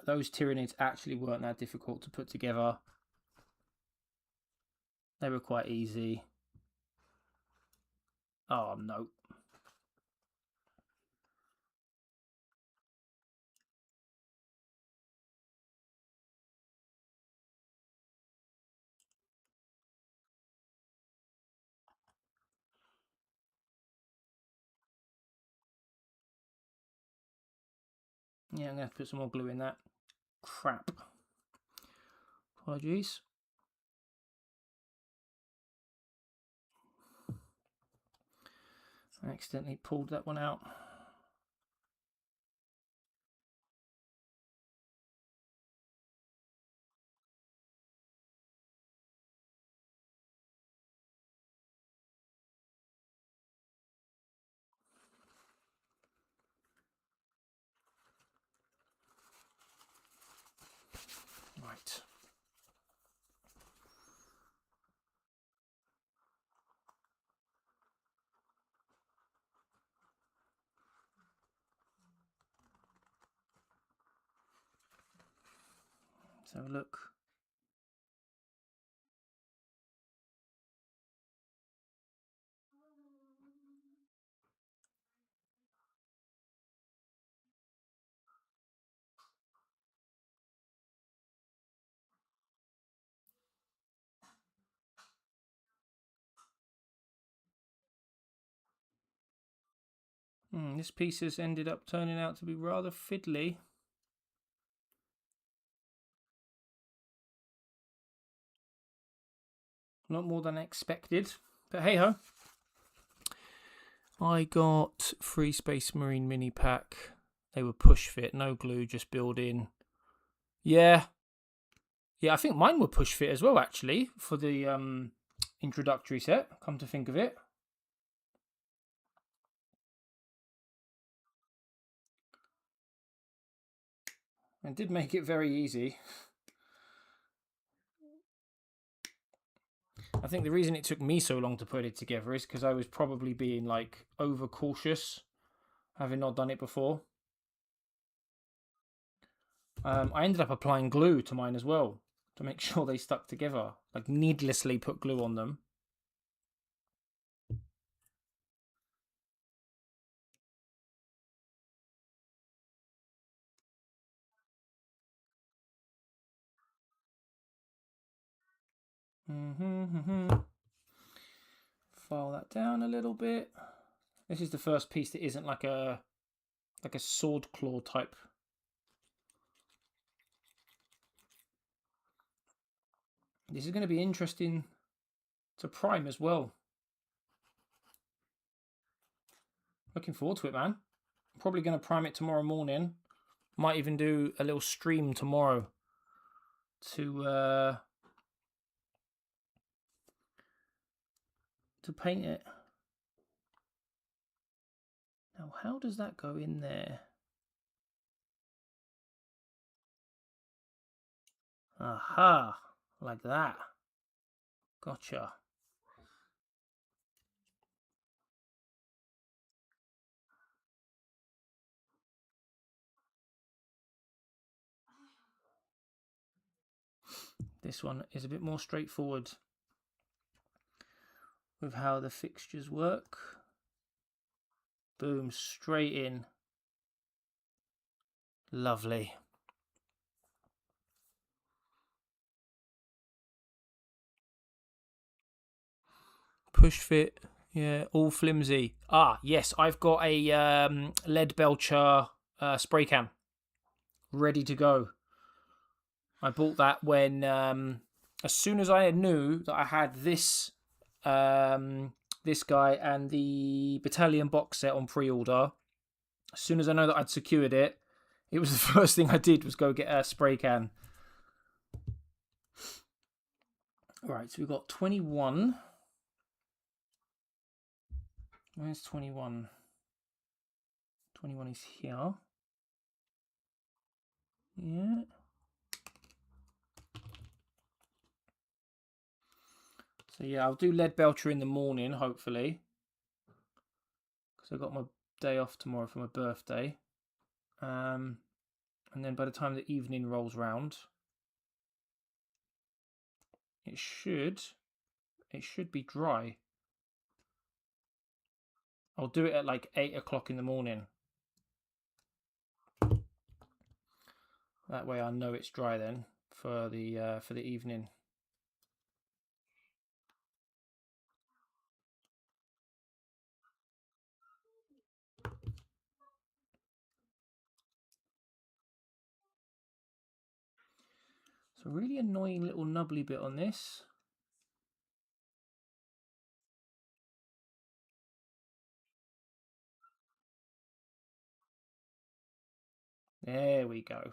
those Tyranids actually weren't that difficult to put together. They were quite easy. Oh, no. Yeah, I'm going to have to put some more glue in that. Crap. Apologies. I accidentally pulled that one out. Right. Let's have a look. This piece has ended up turning out to be rather fiddly. Not more than expected, but hey ho. I got 3 Space Marine mini pack. They were push fit, no glue, just build in. Yeah, I think mine were push fit as well actually for the introductory set. Come to think of it. It did make it very easy. I think the reason it took me so long to put it together is because I was probably being like overcautious, having not done it before. I ended up applying glue to mine as well to make sure they stuck together. Like needlessly put glue on them. File that down a little bit. This is the first piece that isn't like a sword claw type. This is going to be interesting to prime as well. Looking forward to it, man. I'm probably going to prime it tomorrow morning. Might even do a little stream tomorrow to paint it. Now, how does that go in there? Aha, like that. Gotcha. This one is a bit more straightforward with how the fixtures work. Boom, straight in. Lovely. Push fit, yeah, all flimsy. Ah, yes, I've got a lead belcher spray can ready to go. I bought that when as soon as I knew that I had this this guy and the battalion box set on pre-order. As soon as I know that I'd secured it, it was the first thing I did was go get a spray can. Right, so we've got 21. Where's 21? 21 is here. Yeah. So yeah, I'll do lead belcher in the morning, hopefully. Because I've got my day off tomorrow for my birthday. And then by the time the evening rolls round, it should be dry. I'll do it at like 8 o'clock in the morning. That way I know it's dry then for the evening. So really annoying little nubbly bit on this. There we go.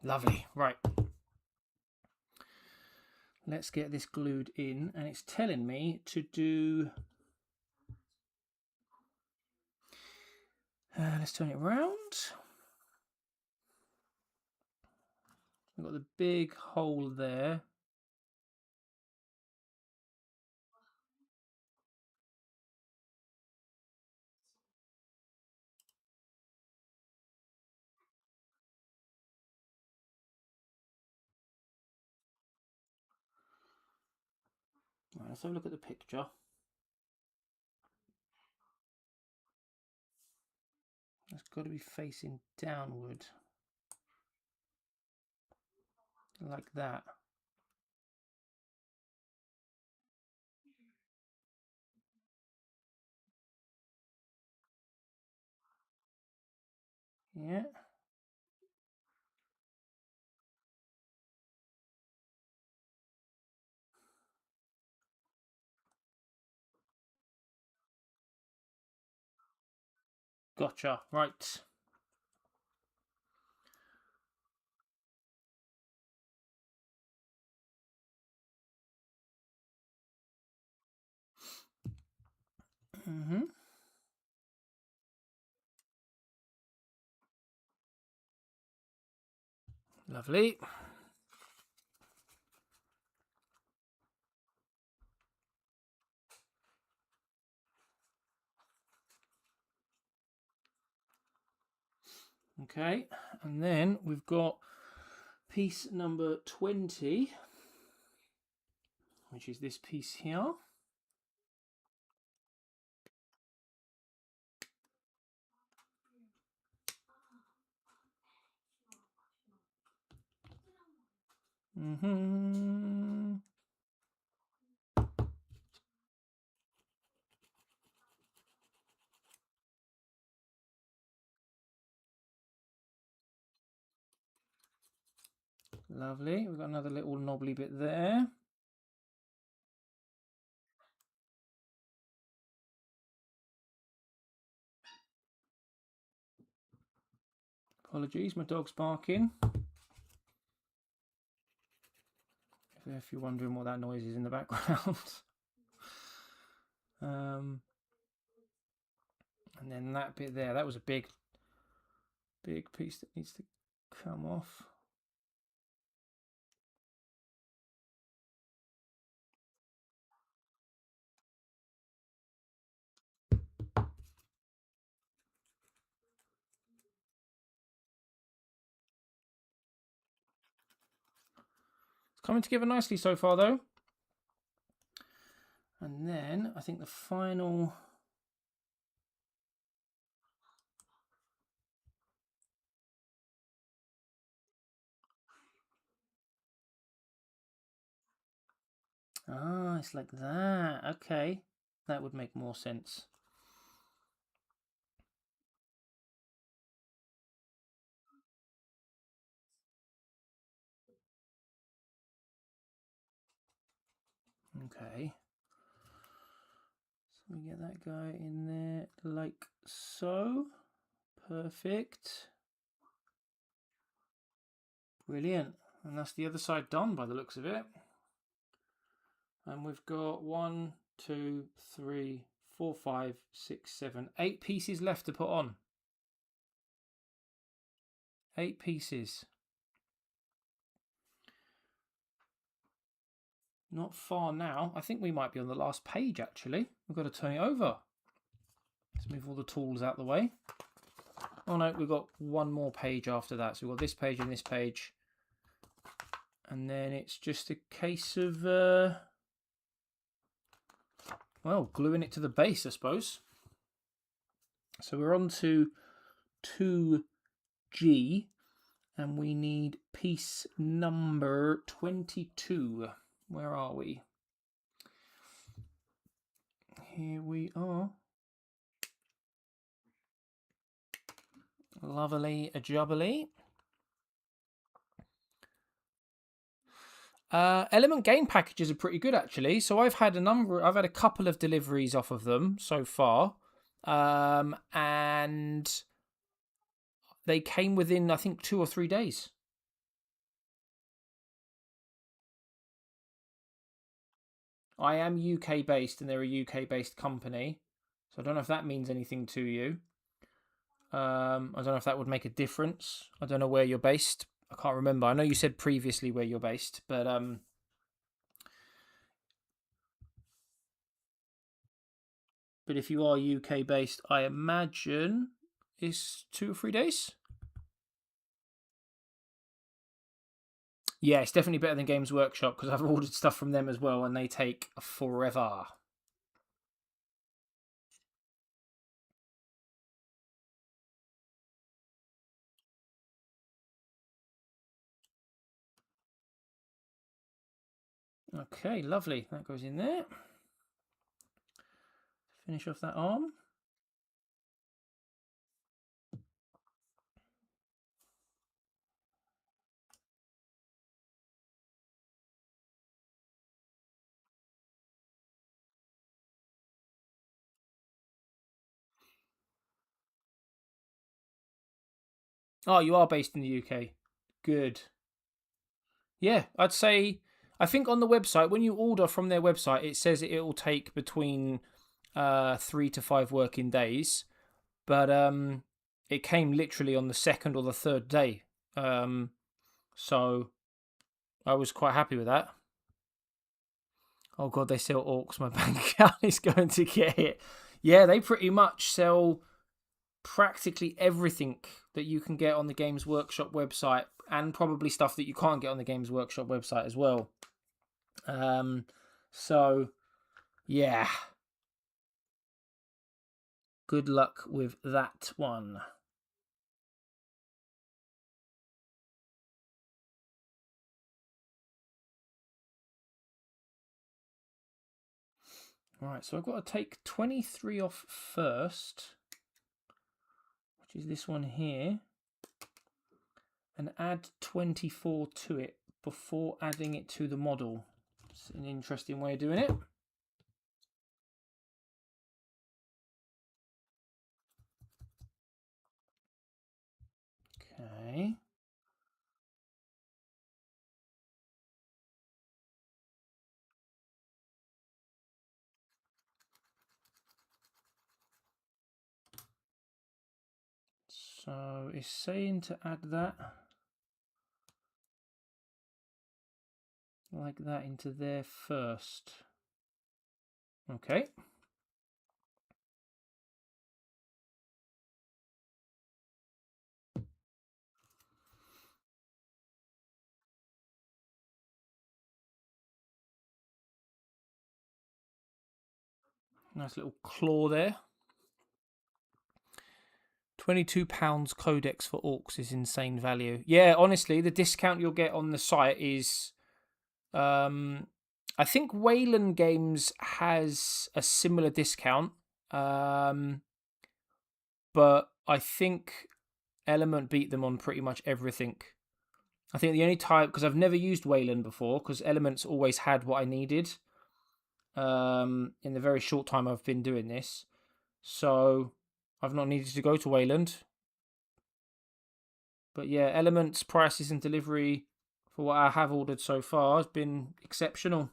Lovely. Right. Let's get this glued in, and it's telling me to do... let's turn it around. We've got the big hole there. Right, let's have a look at the picture. It's got to be facing downward. Like that. Yeah. Gotcha. Right. Lovely. Okay, and then we've got piece number 20, which is this piece here. Lovely. We've got another little knobbly bit there. Apologies, my dog's barking. If you're wondering what that noise is in the background. And then that bit there, that was a big piece that needs to come off. It's coming together nicely so far though. And then I think the final... Ah, it's like that. Okay. That would make more sense. Okay. So we get that guy in there like so. Perfect. Brilliant. And that's the other side done by the looks of it. And we've got 1, 2, 3, 4, 5, 6, 7, 8 pieces left to put on. 8 pieces. Not far now. I think we might be on the last page actually. We've got to turn it over. Let's move all the tools out the way. Oh no, we've got one more page after that. So we've got this page and this page. And then it's just a case of, well, gluing it to the base, I suppose. So we're on to 2G. And we need piece number 22. Where are we? Here we are. Lovely jubbly. Element game packages are pretty good actually. So I've had a couple of deliveries off of them so far, and they came within I think 2 or 3 days. I am UK based, and they're a UK based company, so I don't know if that means anything to you. I don't know if that would make a difference. I don't know where you're based. I can't remember. I know you said previously where you're based, but if you are UK based, I imagine it's 2 or 3 days. Yeah, it's definitely better than Games Workshop because I've ordered stuff from them as well, and they take forever. Okay, lovely. That goes in there. Finish off that arm. Oh, you are based in the UK. Good. Yeah, I'd say, I think on the website, when you order from their website, it says it will take between 3 to 5 working days. But it came literally on the 2nd or the 3rd day. So I was quite happy with that. Oh God, they sell orcs. My bank account is going to get hit. Yeah, they pretty much sell practically everything that you can get on the Games Workshop website, and probably stuff that you can't get on the Games Workshop website as well. So yeah, good luck with that one. Right, so I've got to take 23 off first, which is this one here, and add 24 to it before adding it to the model. It's an interesting way of doing it. Okay. So it's saying to add that like that into there first. Okay. Nice little claw there. £22 codex for orcs is insane value. Yeah, honestly, the discount you'll get on the site is... I think Wayland Games has a similar discount. But I think Element beat them on pretty much everything. I think the only time... Because I've never used Wayland before, because Element's always had what I needed. In the very short time I've been doing this. So I've not needed to go to Wayland. But yeah, Element's prices and delivery for what I have ordered so far has been exceptional.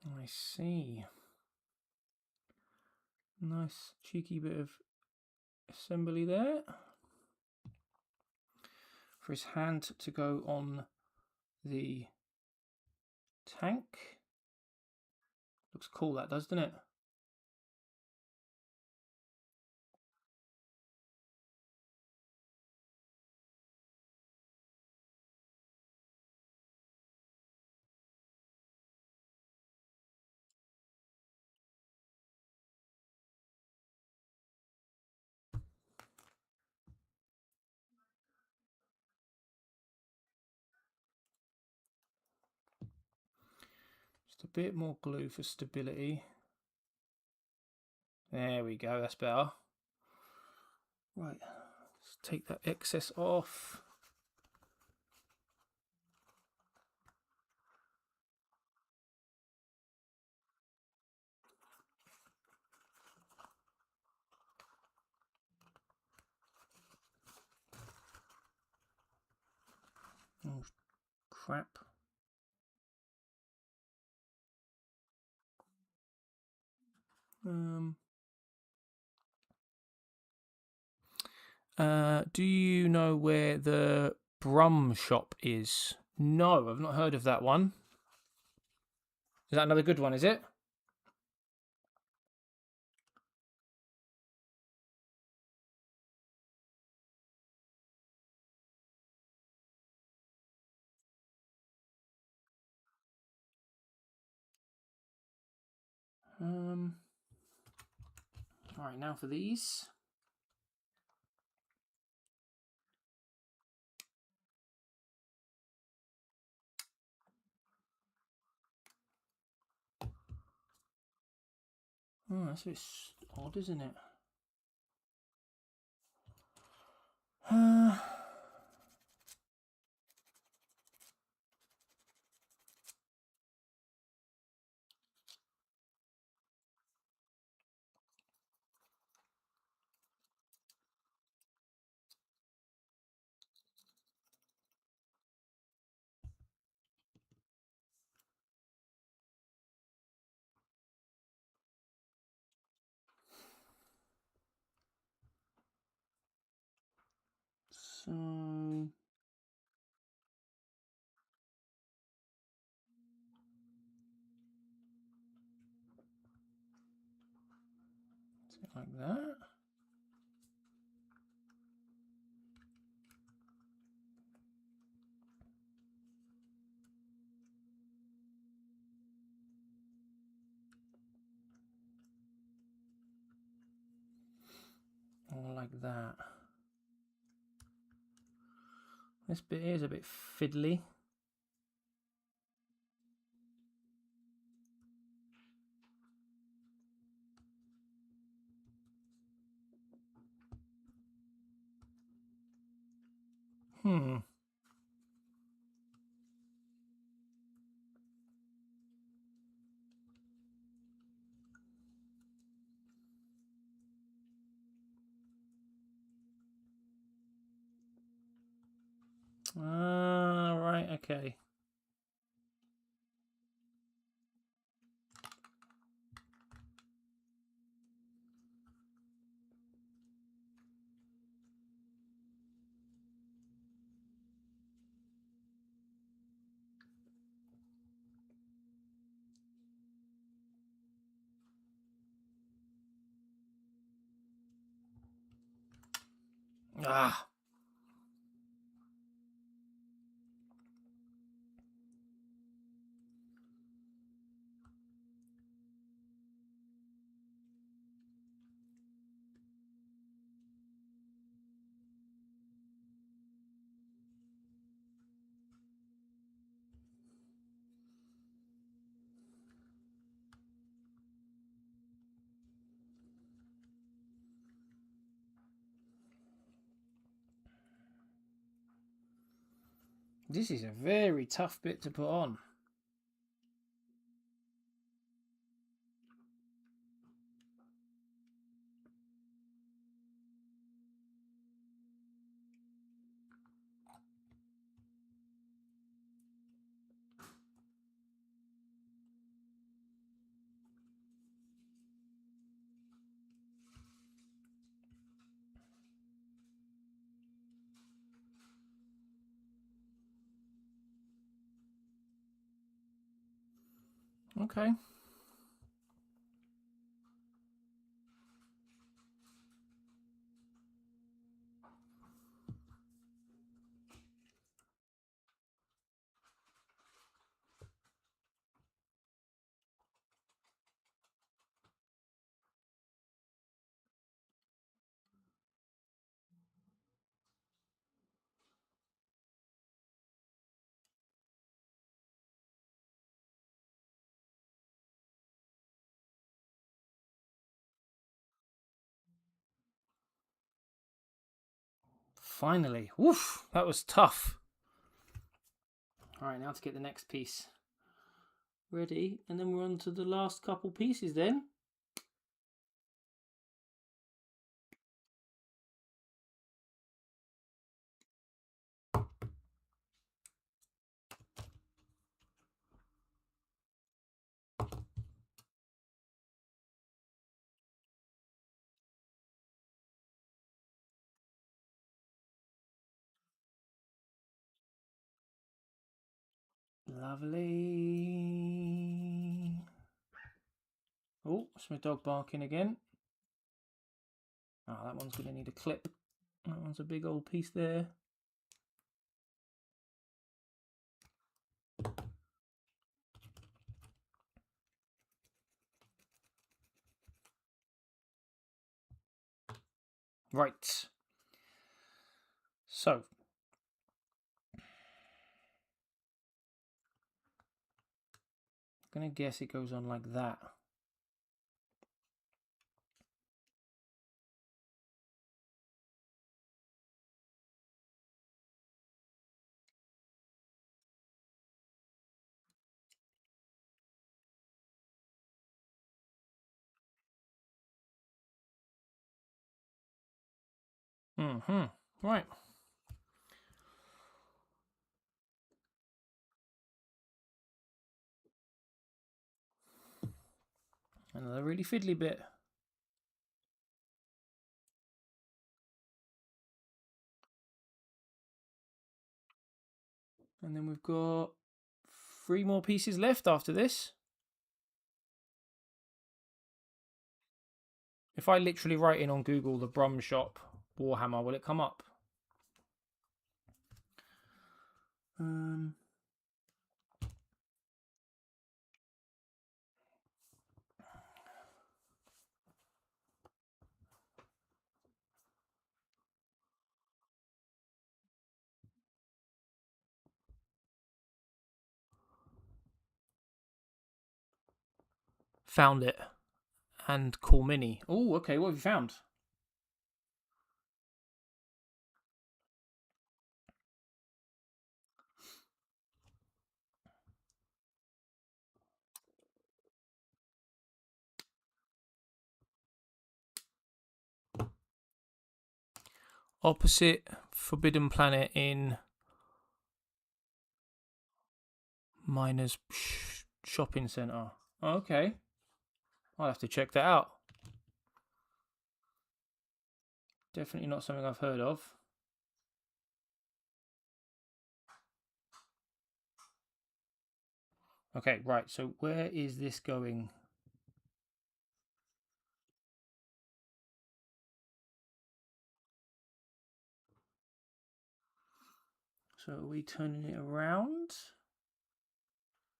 I see. Nice cheeky bit of assembly there. For his hand to go on the tank. Looks cool, that does, doesn't it? Just a bit more glue for stability. There we go, that's better. Right, let's take that excess off. Oh, crap. Do you know where the Brum shop is? No, I've not heard of that one. Is that another good one, is it? All right, now for these. Oh, that's a bit odd, isn't it? So... like that. like that. This bit here is a bit fiddly. Right, okay. Ah. This is a very tough bit to put on. Okay. Finally. Woof, that was tough. All right, now to get the next piece ready, and then we're on to the last couple pieces then. Lovely. Oh, it's my dog barking again. Oh, that one's going to need a clip. That one's a big old piece there. Right. So. I'm going to guess it goes on like that. Right. Another really fiddly bit. And then we've got 3 more pieces left after this. If I literally write in on Google the Brum Shop Warhammer, will it come up? Found it. And Cool Mini. Oh, okay. What have you found? Opposite Forbidden Planet in Miners Shopping Centre. Oh, okay. I'll have to check that out. Definitely not something I've heard of. Okay, right. So where is this going? So are we turning it around?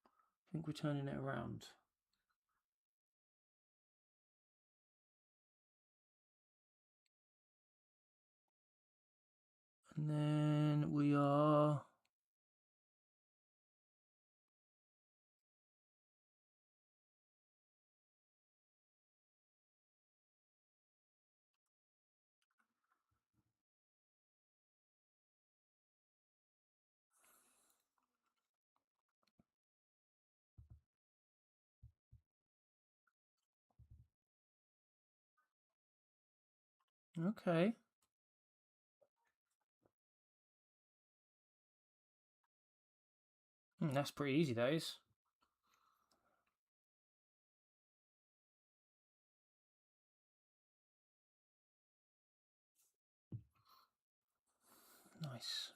I think we're turning it around. And then we are... Okay. That's pretty easy, that is. Nice.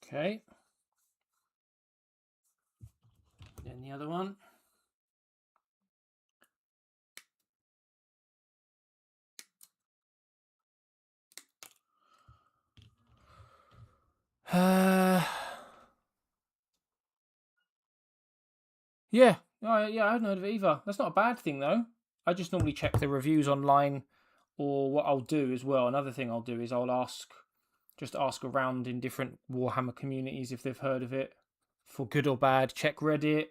Okay. Then the other one. Yeah, yeah, I hadn't heard of it either. That's not a bad thing though. I just normally check the reviews online, or what I'll do as well. Another thing I'll do is I'll ask around in different Warhammer communities if they've heard of it, for good or bad. Check Reddit,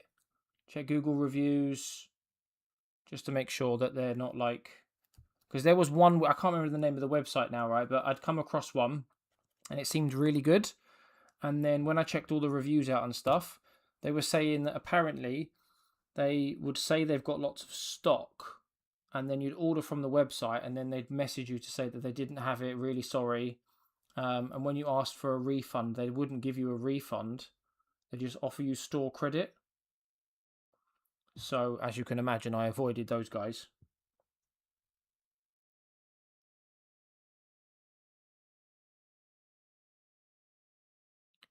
check Google reviews, just to make sure that they're not like. Because there was one, I can't remember the name of the website now, right? But I'd come across one, and it seemed really good. And then when I checked all the reviews out and stuff, they were saying that apparently they would say they've got lots of stock, and then you'd order from the website, and then they'd message you to say that they didn't have it, really sorry. And when you asked for a refund, they wouldn't give you a refund. They just offer you store credit. So, as you can imagine, I avoided those guys.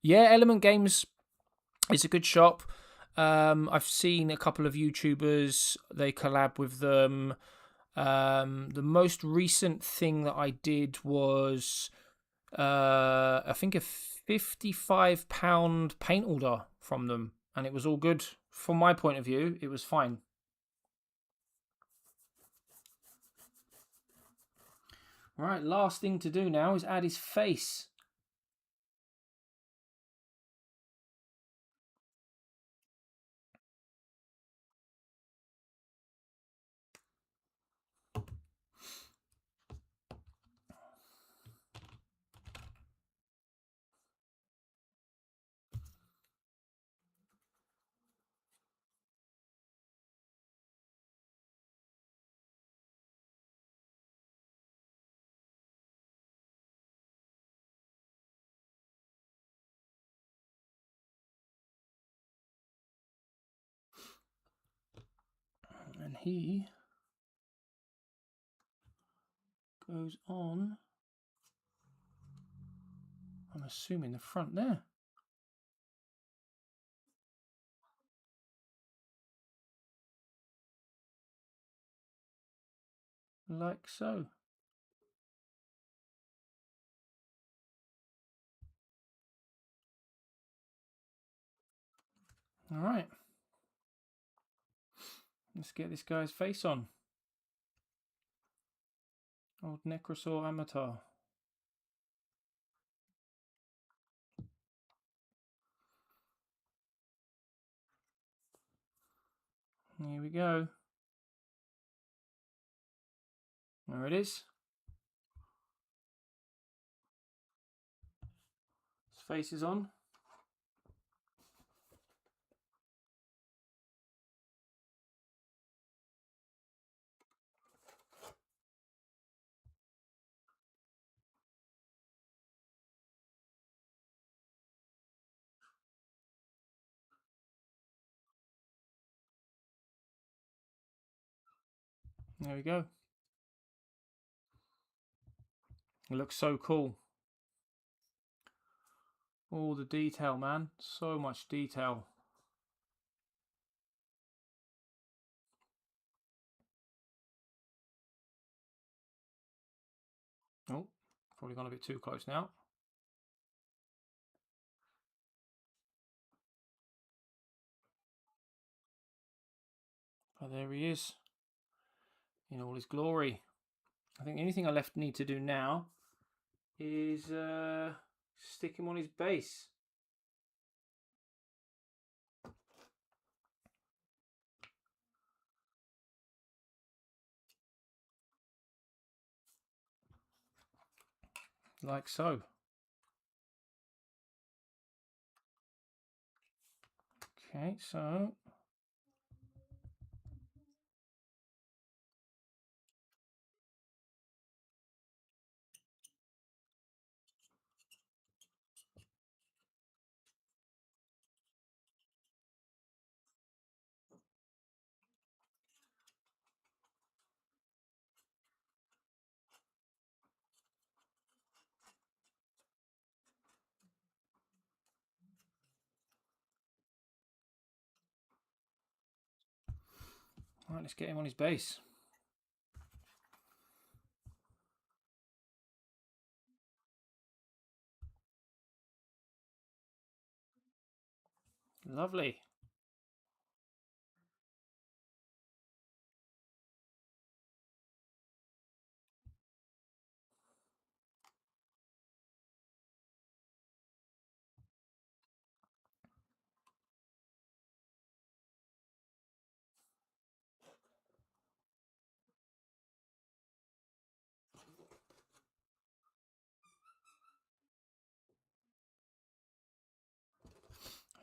Yeah, Element Games is a good shop. I've seen a couple of YouTubers, they collab with them. The most recent thing that I did was, I think, a £55 paint order from them, and it was all good. From my point of view, it was fine. Right, last thing to do now is add his face. And he goes on, I'm assuming, the front there. Like so. All right. Let's get this guy's face on. Old Necrosor Ammentar. Here we go. There it is. His face is on. There we go. It looks so cool. All the detail, man. So much detail. Oh, probably gone a bit too close now. But there he is in all his glory. I think the only thing I need to do now is stick him on his base. Like so. Okay, so right, let's get him on his base. Lovely.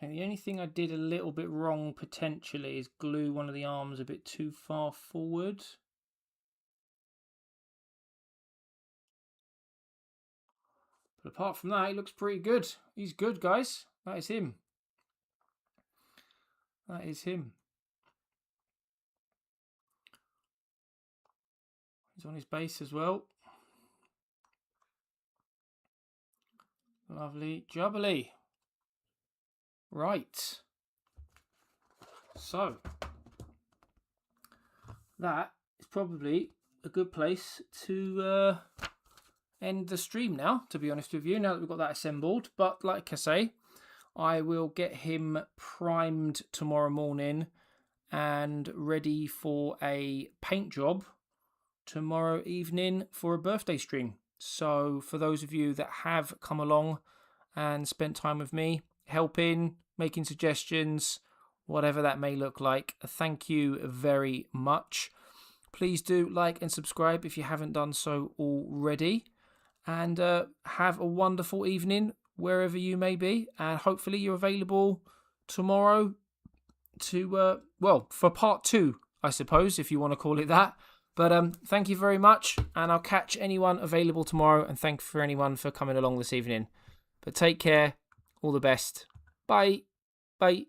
And the only thing I did a little bit wrong potentially is glue one of the arms a bit too far forward. But apart from that, he looks pretty good. He's good, guys. That is him. That is him. He's on his base as well. Lovely jubbly. Right. So, that is probably a good place to end the stream now, to be honest with you, now that we've got that assembled. But like I say, I will get him primed tomorrow morning and ready for a paint job tomorrow evening for a birthday stream. So for those of you that have come along and spent time with me, helping, making suggestions, whatever that may look like, thank you very much. Please do like and subscribe if you haven't done so already. And have a wonderful evening wherever you may be. And hopefully you're available tomorrow to, well, for part 2, I suppose, if you want to call it that. But thank you very much. And I'll catch anyone available tomorrow. And thank you for anyone for coming along this evening. But take care. All the best. Bye. Bye.